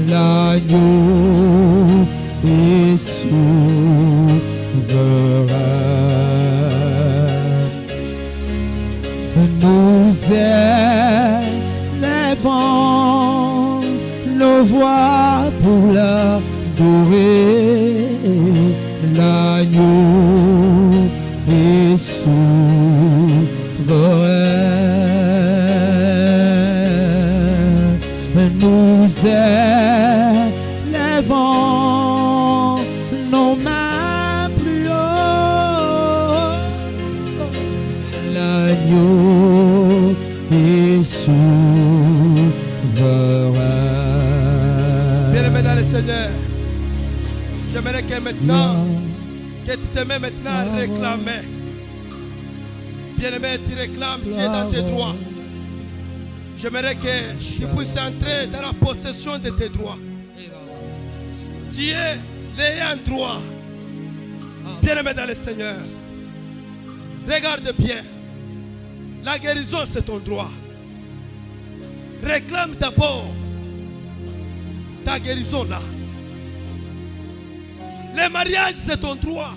L'agneau est souverain. Nous élevons nos voix pour l'adorer. L'agneau est souverain. Nous élevons nos mains plus haut. L'agneau est souverain. Bien-aimé dans le Seigneur, j'aimerais que maintenant, que tu te mets maintenant à réclamer. Bien-aimé, tu réclames, tu es dans tes droits. J'aimerais que tu puisses entrer dans la possession de tes droits. Tu es l'ayant droit. Bien-aimé dans le Seigneur, regarde bien. La guérison, c'est ton droit. Réclame d'abord ta guérison là. Le mariage, c'est ton droit.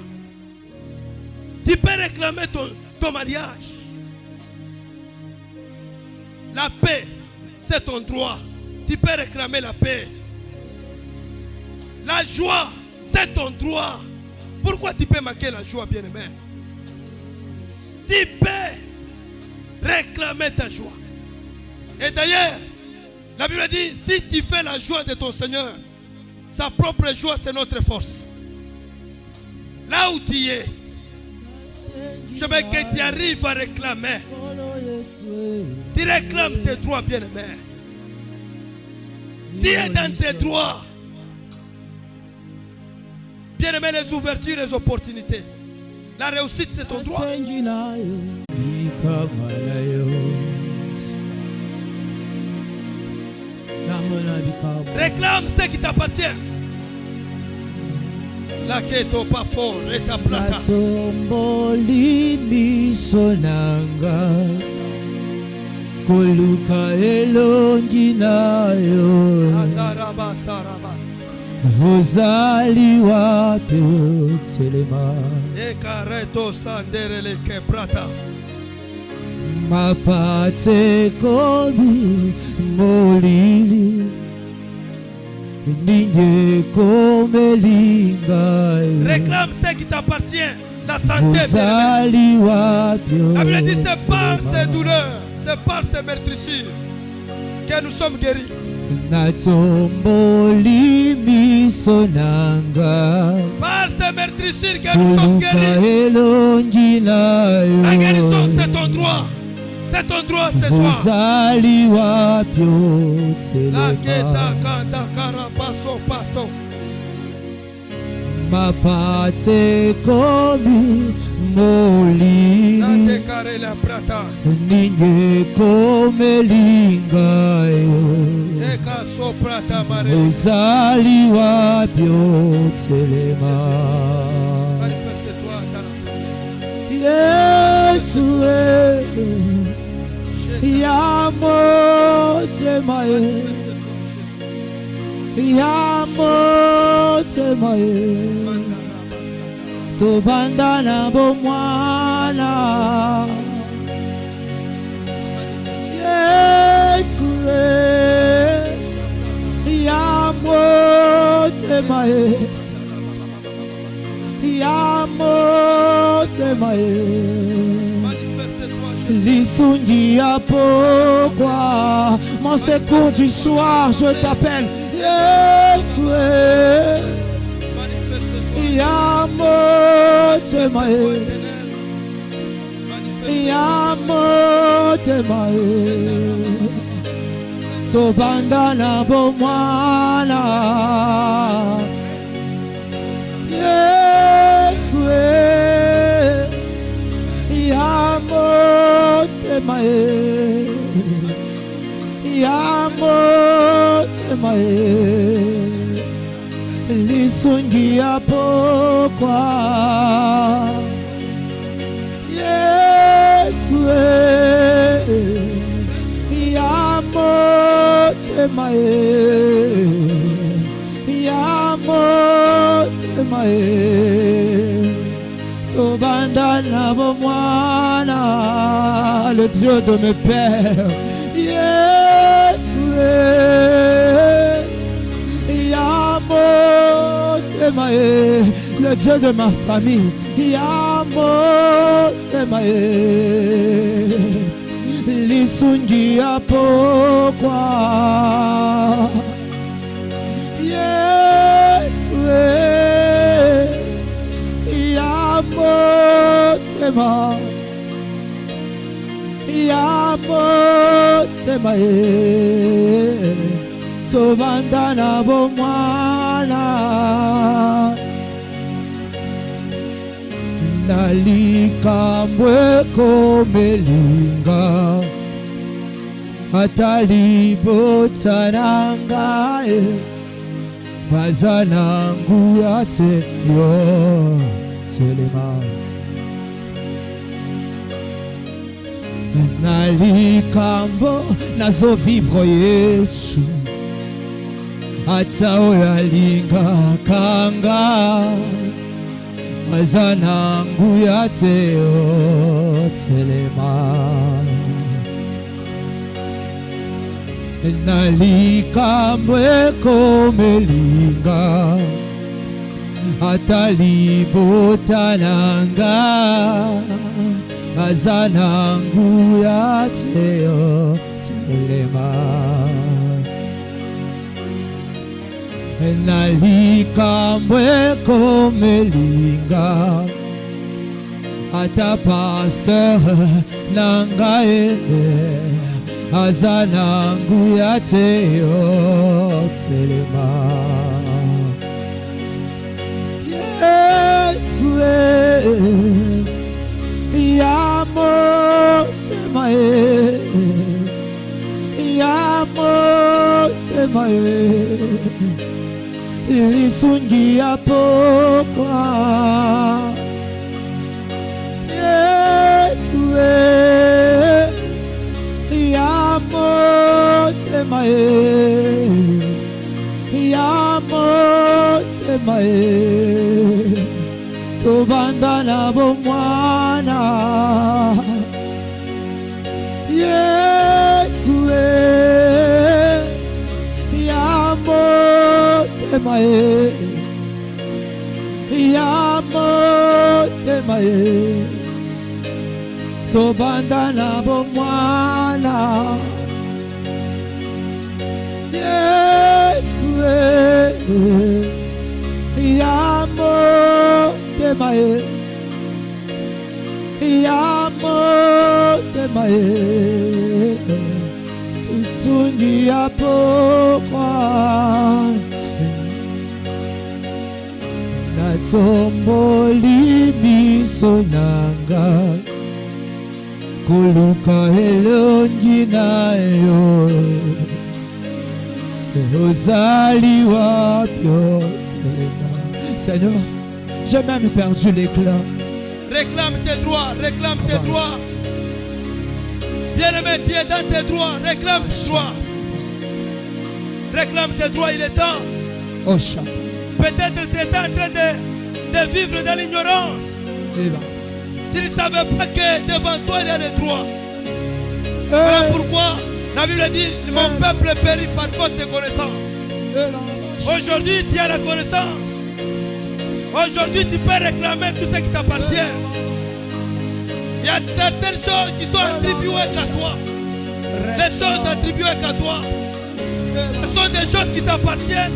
Tu peux réclamer ton mariage. La paix, c'est ton droit. Tu peux réclamer la paix. La joie, c'est ton droit. Pourquoi tu peux manquer la joie, bien-aimé? Tu peux réclamer ta joie. Et d'ailleurs, la Bible dit, si tu fais la joie de ton Seigneur, sa propre joie, c'est notre force. Là où tu es, je veux que tu arrives à réclamer. Tu réclames tes droits, bien-aimé. Tu es dans tes droits. Bien-aimé, les ouvertures, les opportunités. La réussite, c'est ton droit. Réclame ce qui t'appartient. La keto pas fort et ta plata. koluka elongi na yo ozali wapi otelema mapate kobi molili ninye komelinga réclame ce qui t'appartient. La santé, la Bible dit c'est par ces douleurs, c'est par ces meurtrissures que nous sommes guéris. Par ces meurtrissures que nous sommes guéris. La guérison c'est ton droit. C'est ton droit ce soir. La keta kanda karapaso paso. Mapate kobi molili ninye komelinga yo ozali wapi otelema Manifeste-toi dans l'assemblée. Yesu ya motema ya motema tobandana bomwana Yesu ya motema ya motema lisungi ya pokwa mon secours du soir je t'appelle Yesu ya motema ya motema tobandana bomwana Yesu ya motema ya motema lisungi ya pokwa Yesu ya motema ya motema tobandana bomwana le Dieu de mes pères Yesu ya motema le Dieu de ma famille ya motema lisungi ya pokwa Yesu ya motema ya motema tobandana bomwana nalikambwe komelinga atali botananga bazanangu yate yo selema nalikambo nazo vivre Yesu ata oyalinga kanga bazanangu yate yo selema nalikambwe komelinga atali botananga azanangu yateo telema nalikambwe komelinga ata pasteur nangae azanangu yateo telema Yesu ya motema ya motema lisungi ya pokwa Yesu ya Tobandana bomwana Yesu Tobandana bomwana Yesu Tutsungi apokwa Natomboli miso nanga Koluka elongi na yo Ozali wapyo Seigneur, j'ai même perdu l'éclat. Réclame tes droits, réclame tes droits. Bien-aimé, tu es dans tes droits, réclame tes droits. Réclame tes droits, il est temps. Peut-être tu étais en train de vivre dans l'ignorance. Tu ne savais pas que devant toi il y a les droits. Voilà pourquoi la Bible dit mon peuple périt par faute de connaissance. Aujourd'hui tu as la connaissance. Aujourd'hui tu peux réclamer tout ce qui t'appartient. Il y a certaines choses qui sont attribuées qu'à toi. Les choses attribuées qu'à toi. Ce sont des choses qui t'appartiennent.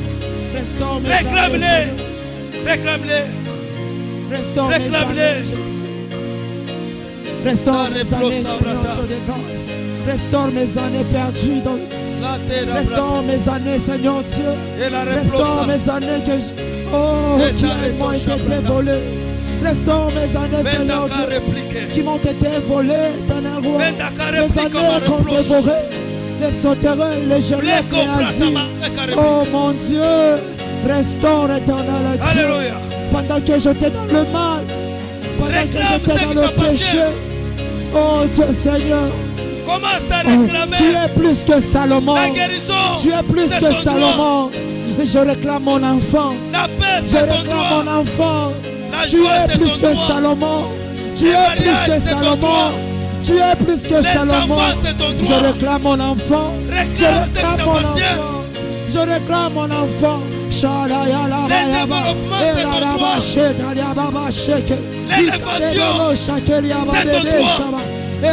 Réclame-les. Réclame-les. Réclame-les. Restaure mes années, Seigneur, de grâce. Restaure mes années perdues dans restaure mes années, Seigneur Dieu. Restaure mes années que qui m'ont été volées. Restaure mes années, Seigneur Dieu, qui m'ont été volées dans un roi. Les années qu'on dévoré, les sauterelles, les gelées, les asiles. Oh mon Dieu, restaure éternel Dieu. Pendant que j'étais dans le mal, pendant que j'étais dans le péché. Oh Dieu Seigneur, commence à réclamer. Tu es plus que Salomon. La guérison, tu es plus que Salomon. Je réclame mon enfant. La paix, je réclame mon enfant. Tu es plus que Salomon. Tu es plus que Salomon. Tu es plus que Salomon. Je réclame mon enfant. Je réclame mon enfant. Je réclame mon enfant. L'élévation, c'est ton droit. Je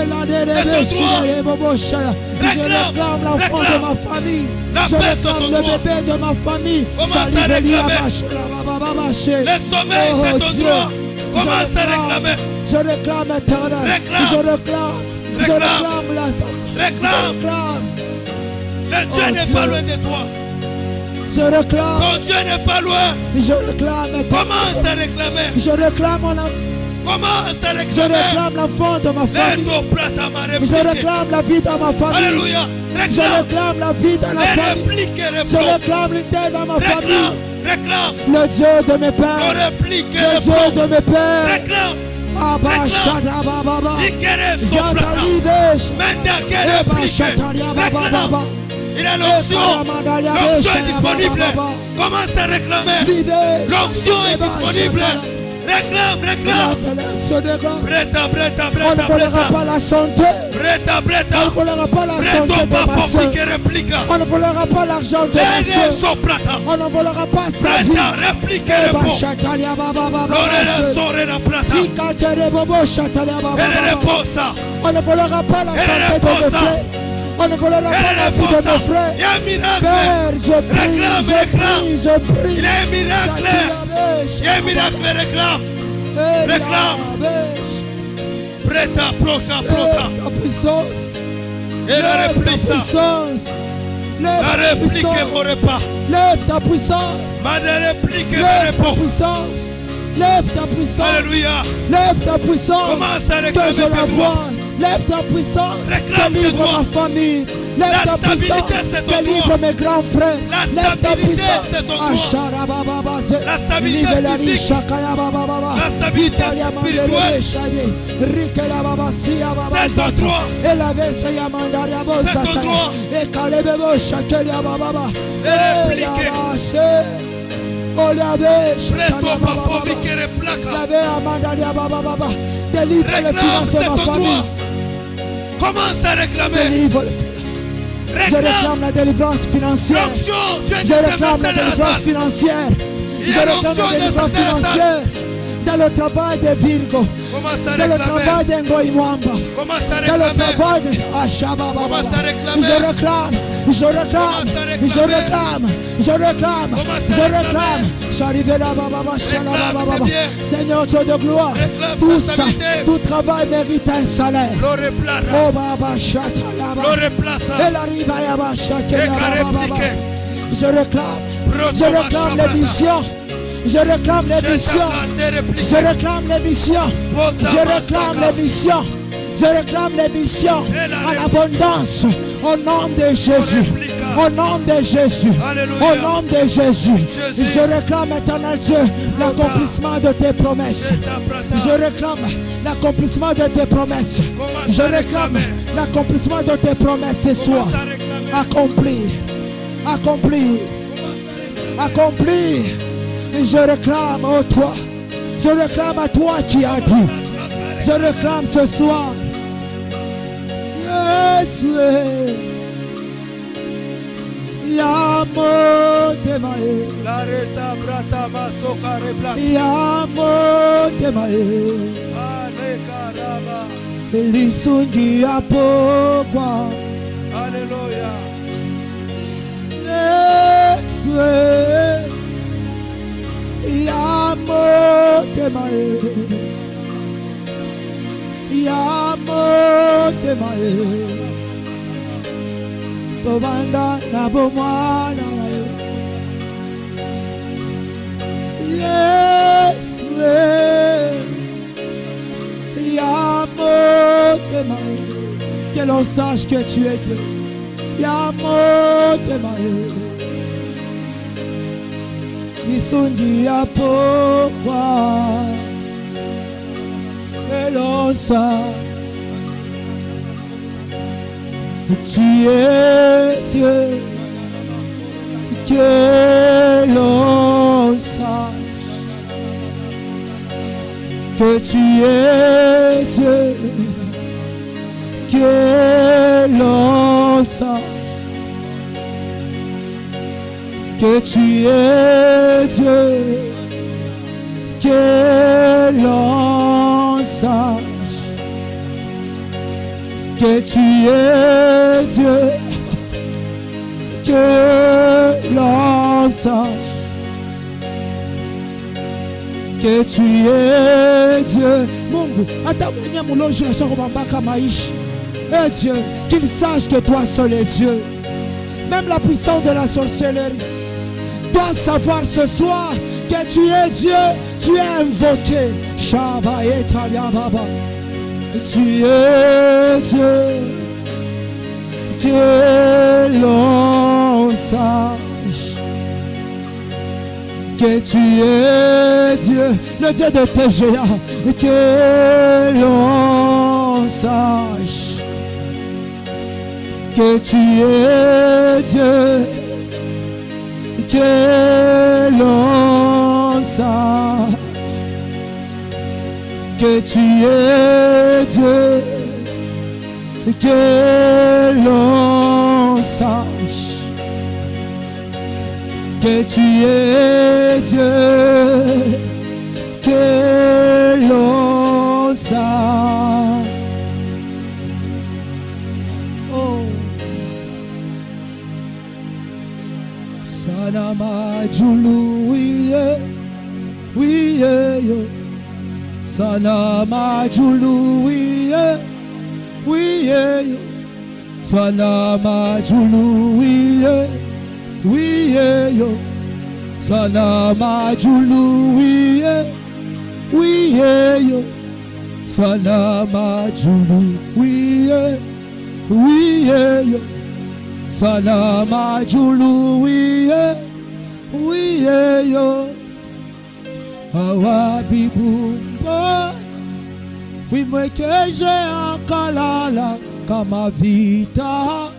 réclame l'enfant de ma famille. Je réclame le bébé de ma famille. Commence à réclamer. Le sommeil, c'est ton droit. Commence à réclamer. Je réclame éternel. Je réclame. Je réclame la santé. Réclame. Le Dieu n'est pas loin de toi. Je réclame. Ton Dieu n'est pas loin. Je réclame. Commence à réclamer. Je réclame mon enfant. Commence à réclamer. Je réclame l'enfant de ma famille. Je réclame la vie dans ma famille. Alléluia. Je réclame la vie dans la famille. Je réclame l'unité dans ma famille. Réclame. Le Dieu de mes pères. Le Dieu de mes pères. Réclame. Abba Shada Baba. Il a l'onction. L'onction est disponible. Commence à réclamer. L'onction est disponible. Réclame. Breta. On ne volera pas la santé. Breta. On ne volera pas la santé de ma soeur. On ne volera pas l'argent de ma soeur. On ne volera pas sa vie. On ne volera pas la santé de mes frères. On ne volera pas la vie de nos frères. Père, je prie. Il y a un miracle. Il y a un miracle, réclame. Preta. Ta puissance. Et la puissance. La réplique est mon repas. Lève ta puissance. Ma réplique est mon Lève ta repos. puissance. Lève ta puissance. Alléluia. Lève ta puissance. Commence à Que réclamer je la tes droits. vois. Lève ta puissance. Réclame tes Délivre droits. ma famille. Lève La ta stabilité, puissance. c'est ton Délivre droit. mes grands frères. La Lève ta stabilité, puissance. c'est ton droit. La stabilité physique. La stabilité spirituelle. C'est ton droit. C'est ton droit. Preto pafomi kere plaka. Délivre les Réclame, finances c'est de ma ton famille. droit. Commence à réclamer. Délivre. Je réclame la délivrance financière. L'onction vient de Je réclame la s'inverser dans la délivrance salle. financière. Il y Je a réclame l'onction la de délivrance s'inverser dans la financière. Dans le travail de Virgo. Commence à Dans le réclamer. travail d'Engoïmwamba. Commence à Dans le réclamer. travail de Ashababa. Commence à réclamer. Je réclame. Je réclame. Commence à réclamer. Je réclame. Je réclame. Commence à Je réclamer. réclame. J'arrive là, baba, Réclame tes biens. Seigneur Dieu de gloire. Réclame Tout ta ça, stabilité. tout travail mérite un salaire. Lore plara. Oh baba, chata yaba. Lore plaza. Elle arrive à yaba, chata yaba, baba. répliqué. Je réclame. Je réclame les missions. Je réclame les missions. Je réclame les missions. Je réclame les missions. Je réclame les missions en abondance. Au nom de Jésus. Au nom de Jésus. Au nom de Jésus. Je réclame, éternel Dieu, l'accomplissement de tes promesses. Je réclame l'accomplissement de tes promesses. Je réclame l'accomplissement de tes promesses ce soir. Accompli. Accompli. Accompli. Je réclame à toi. Je réclame à toi qui as dit. Je réclame ce soir. Yes, Yamo temae. Lareta brata masoka rebla. Yamo temae. Ale karaba. Lisungi apokwa. Alléluia. Yes, Yamo temae. Yamo temae. Tobanda na bomwana. Yes, Yamo temae. Que l'on sache que tu es Dieu. Yamo temae. Nisungi apokwa. Et l'on sache. Tu es Dieu, que l'on sache que tu es Dieu, que l'on sache que tu es Dieu, que l'on sache que tu es Dieu, que l'on sache que tu es Dieu. Mungu, hata mwenye mulonji na shako bambaka maishi. Eh Dieu, qu'il sache que toi seul es Dieu. Même la puissance de la sorcellerie doit savoir ce soir que tu es Dieu, tu es invoqué. Shaba et Talia Baba. Tu es Dieu, que l'on sache que tu es Dieu, le Dieu de tes géants, que l'on sache que tu es Dieu, que l'on sache que tu es Dieu, que l'on sache que tu es Dieu, que l'on sache. Oh, Sanama Julu, oui, yo. Salama Julu, oui, yo. Salama Julu, oui, yo. Salama Julu, oui, yo. Salama Julu, oui, yo. Salama julu wiye wiye yo awabibumba wimwekeje akalala kama vita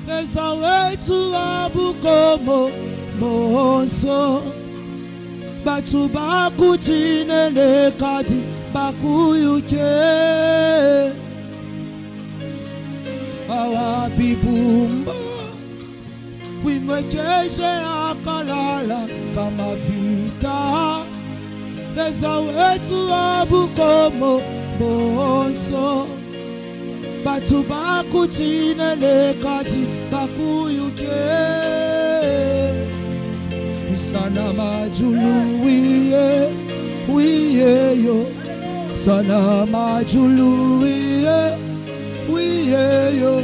Neza wetu abukomo monso Batu bakutine lekati bakuyuke Awabibumba wimwekeje akalala kama vita Neza wetu abukomo monso Batu bakutine lekati bakuyuke Sana majulu wiye wiye yo Sana majulu wiye wiye yo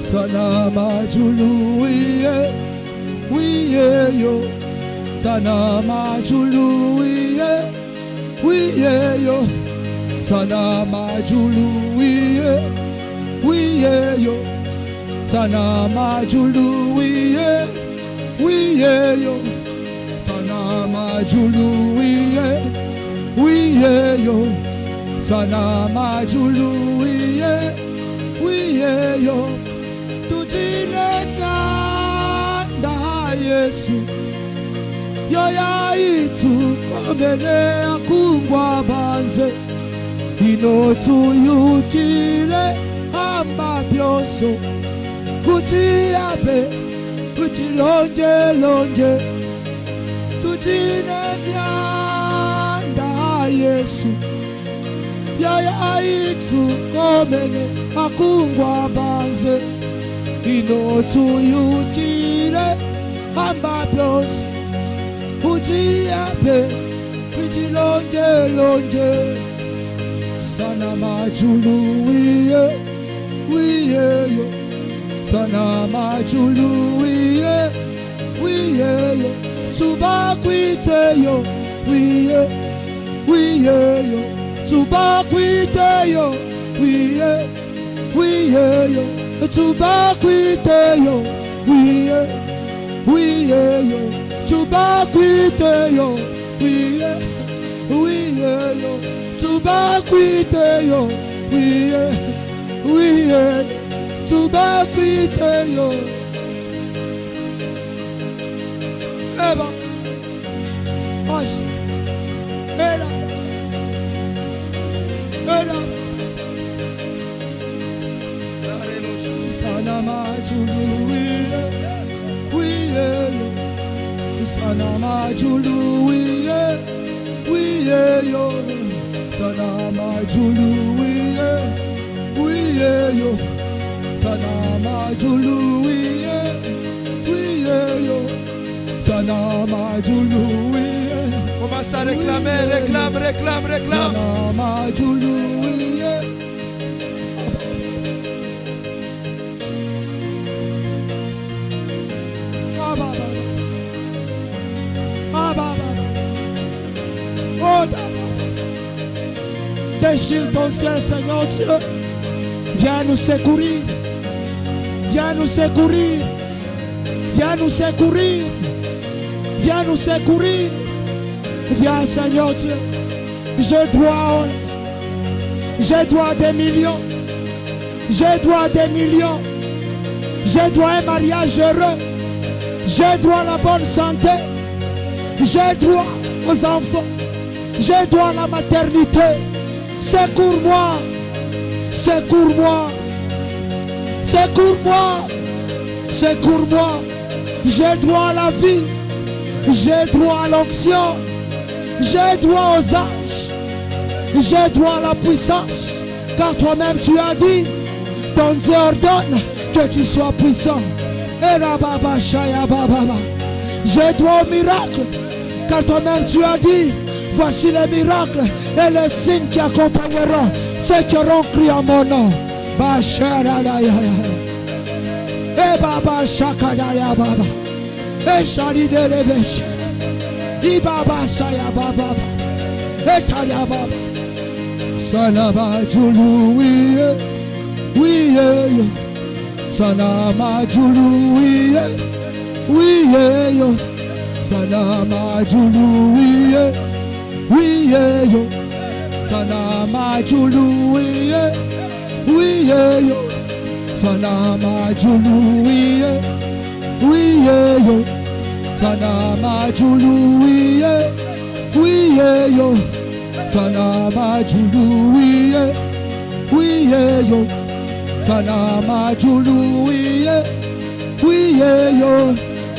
Sana majulu wiye wiye yo Sana majulu wiye wiye yo Sana majulu wiye wiye yo Sana majulu wiye wiye yo Sana majulu wiye wiye yo Sana majulu wiye wiye yo Tutine kanda Yesu Yoya itu komene akungwa banze Inotuyukile amba byoso Kutiabe kutilonje lonje Tutine byanda Yesu Yaya itu komene akungwa banze Inotuyukile amba byoso Kutiabe kutilonje lonje Sana majulu wiye wiye yo Sana majulu wiye wiye yo Tubakwite yo wiye wiye yo Tubakwite yo wiye wiye yo Tubakwite yo wiye wiye yo Tubakwite yo wiye wiye yo Tubakwite yo wiye wiye Tubakwite yo Eba Osh Eda Eda Sana majulu wiye wiye yo Sana majulu wiye wiye yo Sana majulu wiye wiye yo Sana majulu wiye wiye yo Sana majulu wiye Commence à réclamer, réclame, réclame, réclame Sana majulu wiye Ababa Ababa Oh Dada Déchire ton ciel, Seigneur Dieu. Viens nous secourir. Viens nous secourir. Viens nous secourir. Viens nous secourir. Viens, Seigneur Dieu. Je dois des millions. Je dois des millions. Je dois un mariage heureux. Je dois la bonne santé. Je dois aux enfants. Je dois la maternité. Secours-moi. Secours-moi. Secours-moi. Secours-moi. J'ai droit à la vie. J'ai droit à l'onction. J'ai droit aux anges. J'ai droit à la puissance. Car toi-même tu as dit, ton Dieu ordonne que tu sois puissant. Et la baba shaya baba. J'ai droit au miracle. Car toi-même tu as dit, voici les miracles et les signes qui accompagneront ceux qui auront crié à mon nom. Et baba shakadaya baba. Et shali de levesh. I baba shaya baba. Et talia baba. Salaba julu wiye. Wiye yo. Salama Julu, oui, yo. Salama Julu, oui, yo. Salama Julu, oui, yo. Salama Julu, oui, yo. Salama Julu, oui, yo. Salama Julu, oui, yo. Salama Julu, oui, yo.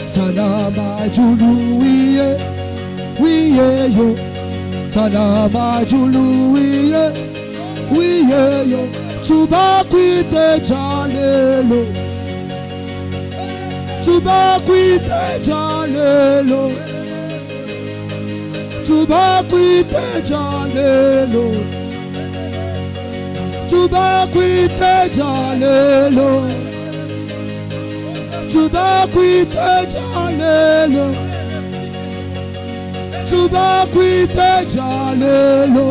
Salama Julu, oui, yo. Salama Julu, oui, yo. Tuba kwite jalelo, tuba kwite jalelo, tuba kwite jalelo, tuba kwite jalelo, tuba kwite jalelo, tuba kwite jalelo,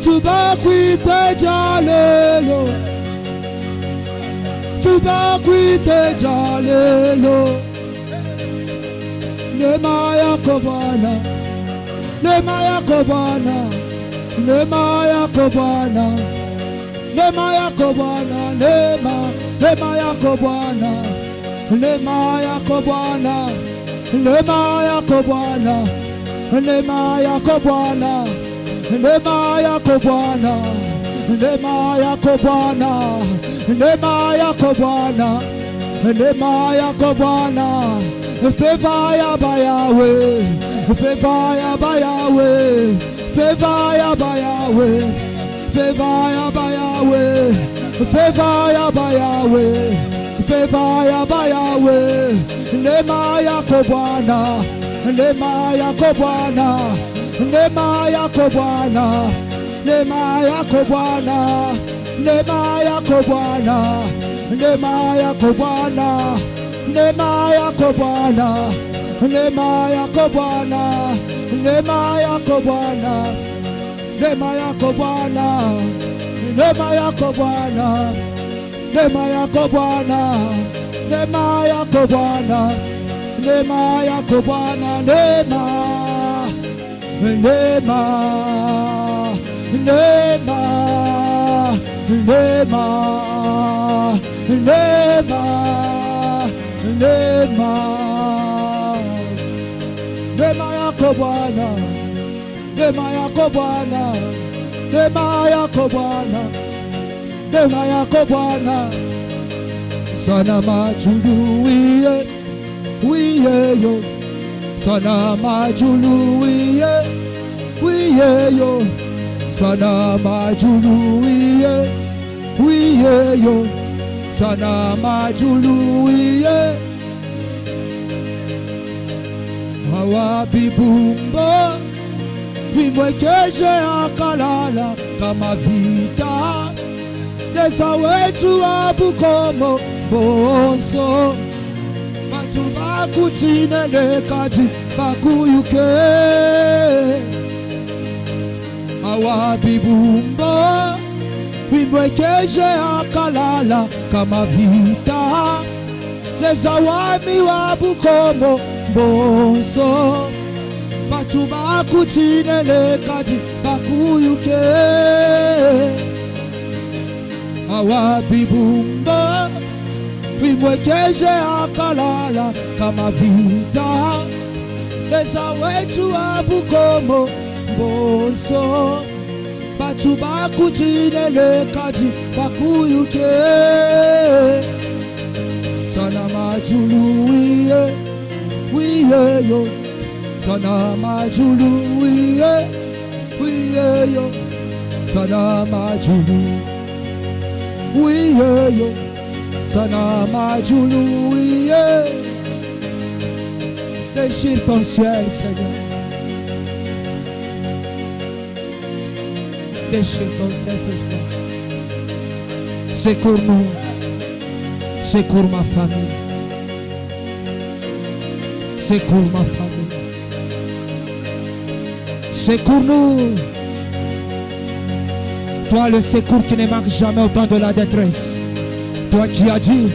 tuba kwite jalelo, tuba kwite jalelo. Nema Yakobana, Nema Yakobana, Nema Yakobana, Nema Yakobana, Nema Yakobana, Nema Yakobana, Nema Yakobana, Nema Yakobana, Nema Yakobana, Nema Yakobana, Nema Yakobana, Nema Yakobana. Favor ya bayawe, favor ya bayawe, favor ya bayawe, favor ya bayawe, favor ya bayawe, favor ya bayawe. Nema Yakobana, Nema Yakobana, Nema Yakobana, Nema Yakobana, Nema Yakobana, Nema Yakobana. Nema Yakobana, Nema Yakobana, Nema Yakobana, Nema Yakobana, Nema Yakobana, Nema Yakobana, Nema Yakobana, Nema Yakobana, Nema, Nema, Nema Yakobana, Nema Yakobana, Nema Yakobana, Nema Yakobana. Salama Julu, oui, yo. Salama Julu, oui, yo. Salama Julu, oui, yo. Salama Julu, Awabi Bumba, wimwekeje akalala kama vita, desa wetu abukomo bonso, batu bakutinele kati bakuyuke. Awabi Bumba, wimwekeje akalala kama vita, desa wami wabukomo bonso, batu bakutinele kati bakuyuke. Awabi Bumba, wimwekeje akalala kama vita, desa wetu abukomo bonso, batu bakutinele kati bakuyuke. Salama Julu, oui, yo. Salama Julu, oui, yo. Salama Julu, oui, yo. Salama Julu, oui. Déchire ton ciel, Seigneur. Déchire ton ciel ce soir. Secours-nous. Secours ma famille. Secours ma famille. Secours-nous. Toi le secours qui ne manque jamais au temps de la détresse. Toi qui as dit,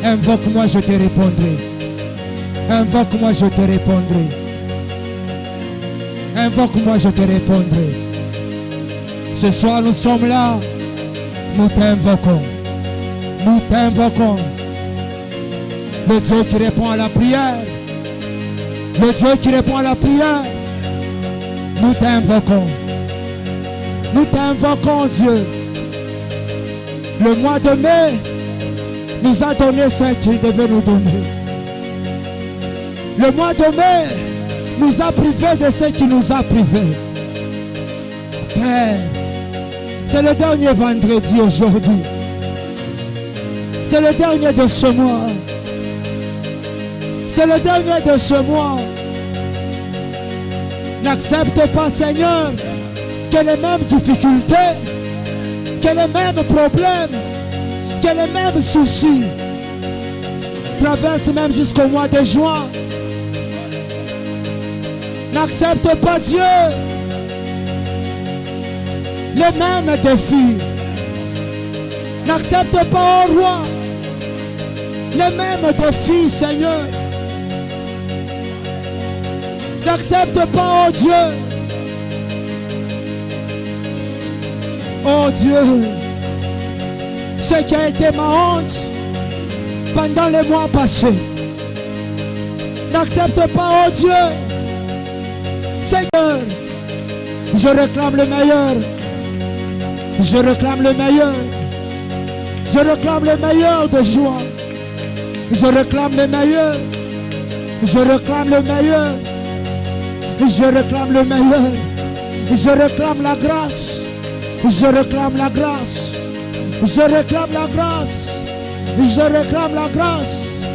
invoque-moi, je te répondrai. Invoque-moi, je te répondrai. Invoque-moi, je te répondrai. Ce soir, nous sommes là. Nous t'invoquons. Nous t'invoquons. Le Dieu qui répond à la prière. Le Dieu qui répond à la prière. Nous t'invoquons. Nous t'invoquons, Dieu. Le mois de mai nous a donné ce qu'il devait nous donner. Le mois de mai nous a privés de ce qui nous a privés. Père, c'est le dernier vendredi aujourd'hui. C'est le dernier de ce mois. C'est le dernier de ce mois. N'accepte pas, Seigneur, que les mêmes difficultés, que les mêmes problèmes, que les mêmes soucis traversent même jusqu'au mois de juin. N'accepte pas, Dieu, les mêmes défis. N'accepte pas, oh roi, les mêmes défis, Seigneur. N'accepte pas, oh Dieu. Oh Dieu, ce qui a été ma honte pendant les mois passés. N'accepte pas, oh Dieu. Seigneur, je réclame le meilleur. Je réclame le meilleur. Je réclame le meilleur de joie. Je réclame le meilleur. Je réclame le meilleur. Je réclame le meilleur. Je réclame la grâce. Je réclame la grâce. Je réclame la grâce. Je réclame la grâce.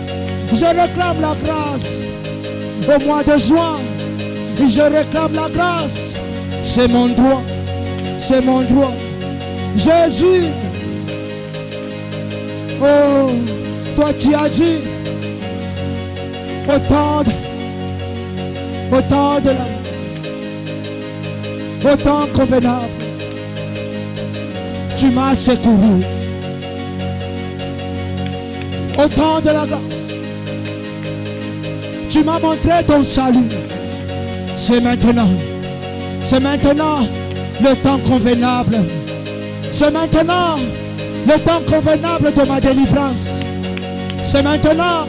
Je réclame la grâce. Au mois de juin, je réclame la grâce. C'est mon droit. C'est mon droit. Jésus. Oh, toi qui as dit au temps convenable, tu m'as secouru. Au temps de la grâce, tu m'as montré ton salut. C'est maintenant le temps convenable. C'est maintenant le temps convenable de ma délivrance. C'est maintenant.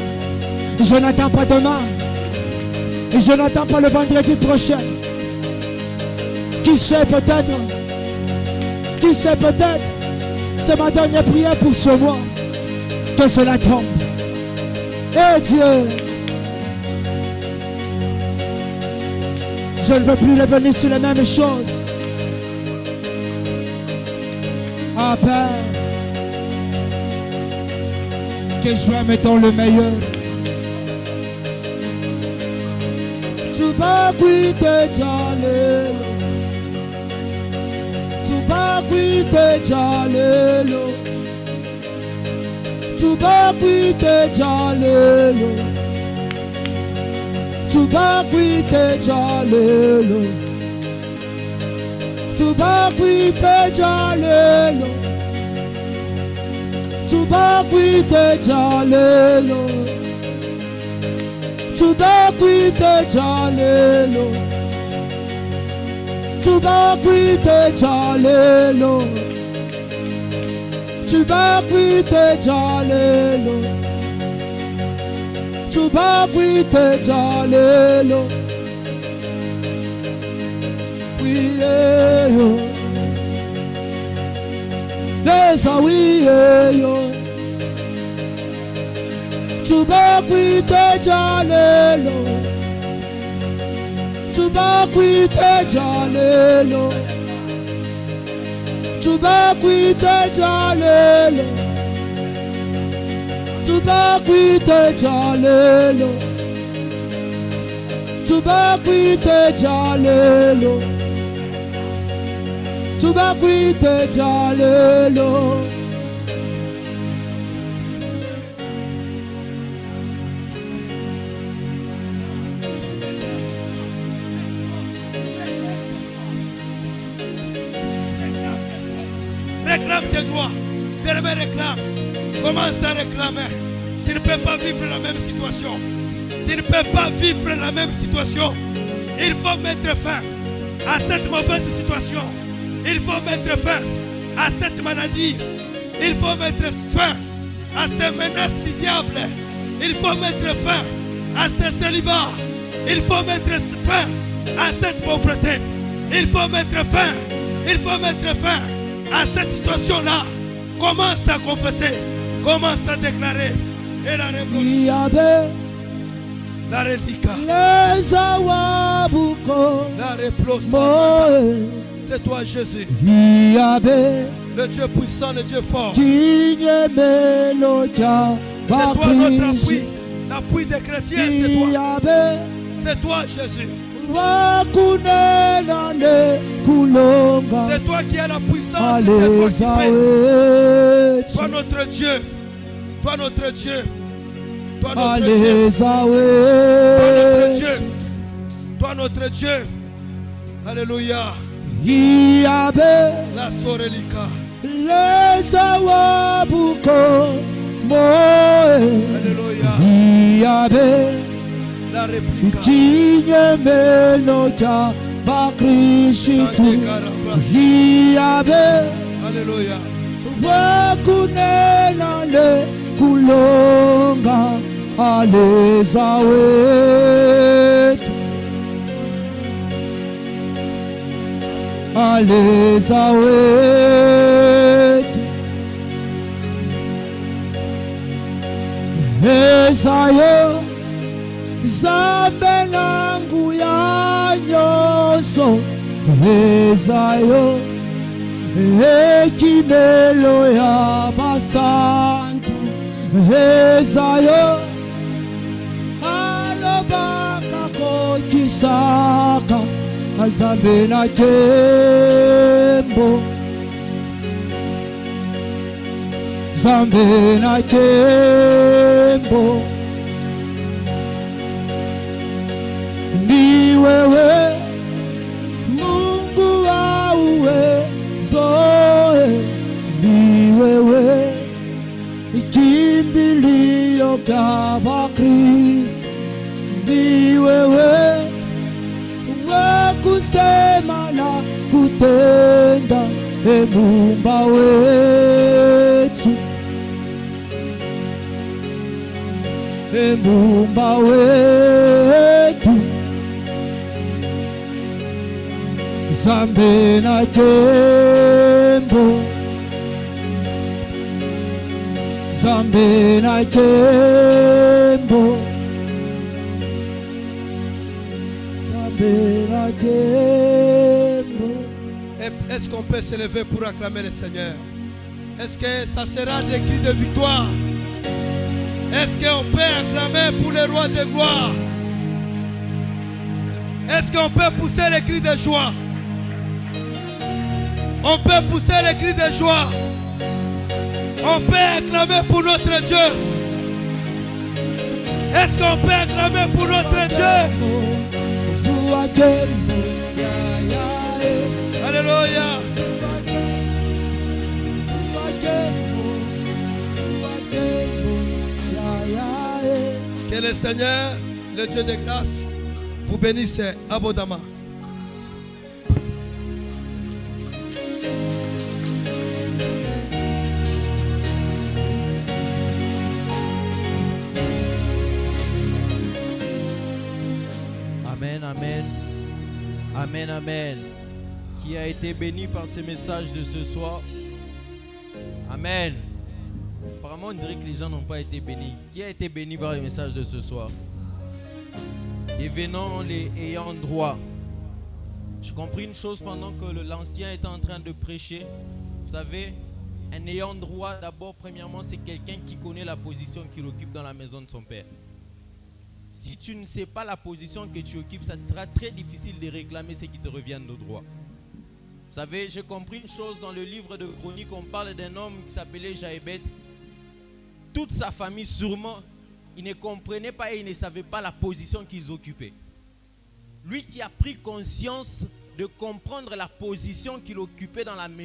Je n'attends pas demain. Je n'attends pas le vendredi prochain. Qui sait peut-être, c'est ma dernière prière pour ce mois. Que cela tombe. Eh Dieu, je ne veux plus revenir sur les mêmes choses. Ah Père, que je mettons le meilleur. Tu vas quitter Jalelo. Tu vas quitter Jalelo. Tu vas quitter Jalelo. Tu vas quitter Jalelo. Tu vas quitter Jalelo. Tu vas quitter Jalelo. Tu vas quitter Jalelo. Tu vas quitter Jalelo. Tu vas quitter Jalelo. Tu vas quitter Jalelo. Oui, yo. Les oui, yo. Tu vas quitter Jalelo. Tu vas quitter Jalelo. Tu vas quitter Jalelo. Tu vas quitter Jalelo. Tu vas quitter Jalelo. Tu vas quitter Jalelo. Réclame tes droits. Bien-aimé, réclame. Commence à réclamer. Tu ne peux pas vivre la même situation. Tu ne peux pas vivre la même situation. Il faut mettre fin à cette mauvaise situation. Il faut mettre fin à cette maladie. Il faut mettre fin à ces menaces du diable. Il faut mettre fin à ce célibat. Il faut mettre fin à cette pauvreté. Il faut mettre fin. Il faut mettre fin à cette situation-là. Commence à confesser. Commence à déclarer. Et la révolution. La rédica. La réplose. C'est toi Jésus. Le Dieu puissant, le Dieu fort. C'est toi notre appui. L'appui des chrétiens, c'est toi. C'est toi Jésus. C'est toi qui as la puissance. C'est toi qui fais. Toi notre Dieu. Toi notre Dieu. Toi notre Dieu. Toi notre Dieu. Toi notre Dieu. Alléluia. La sorelika. Alléluia. La réplique. Alléluia. Ezayo zambe langu ya nyoso, Ezayo ekimelo ya basantu, Ezayo alobaka kokisaka azambe na kembo, zambe na kembo. Ni wewe Mungu wa uwezo, ni wewe kimbilio kwa Kristo, ni wewe wa kusema na kutenda, Muumba wetu, Muumba wetu. Zambe na kembo, Zambe na kembo, Zambe na kembo. Est-ce qu'on peut se lever pour acclamer le Seigneur? Est-ce que ça sera des cris de victoire? Est-ce qu'on peut acclamer pour le roi de gloire? Est-ce qu'on peut pousser les cris de joie? On peut pousser les cris de joie. On peut acclamer pour notre Dieu. Est-ce qu'on peut acclamer pour notre Dieu? Alléluia. Que le Seigneur, le Dieu de grâce, vous bénisse abondamment. Amen, amen. Amen, amen. Qui a été béni par ces messages de ce soir? Amen. Apparemment, on dirait que les gens n'ont pas été bénis. Qui a été béni par les messages de ce soir? Devenons les ayants droit. J'ai compris une chose pendant que l'ancien était en train de prêcher. Vous savez, un ayant droit, d'abord, premièrement, c'est quelqu'un qui connaît la position qu'il occupe dans la maison de son père. Si tu ne sais pas la position que tu occupes, ça sera très difficile de réclamer ce qui te revient de droit. Vous savez, j'ai compris une chose dans le livre de Chroniques, on parle d'un homme qui s'appelait Jaébet. Toute sa famille, sûrement, il ne comprenait pas et il ne savait pas la position qu'ils occupaient. Lui qui a pris conscience de comprendre la position qu'il occupait dans la maison.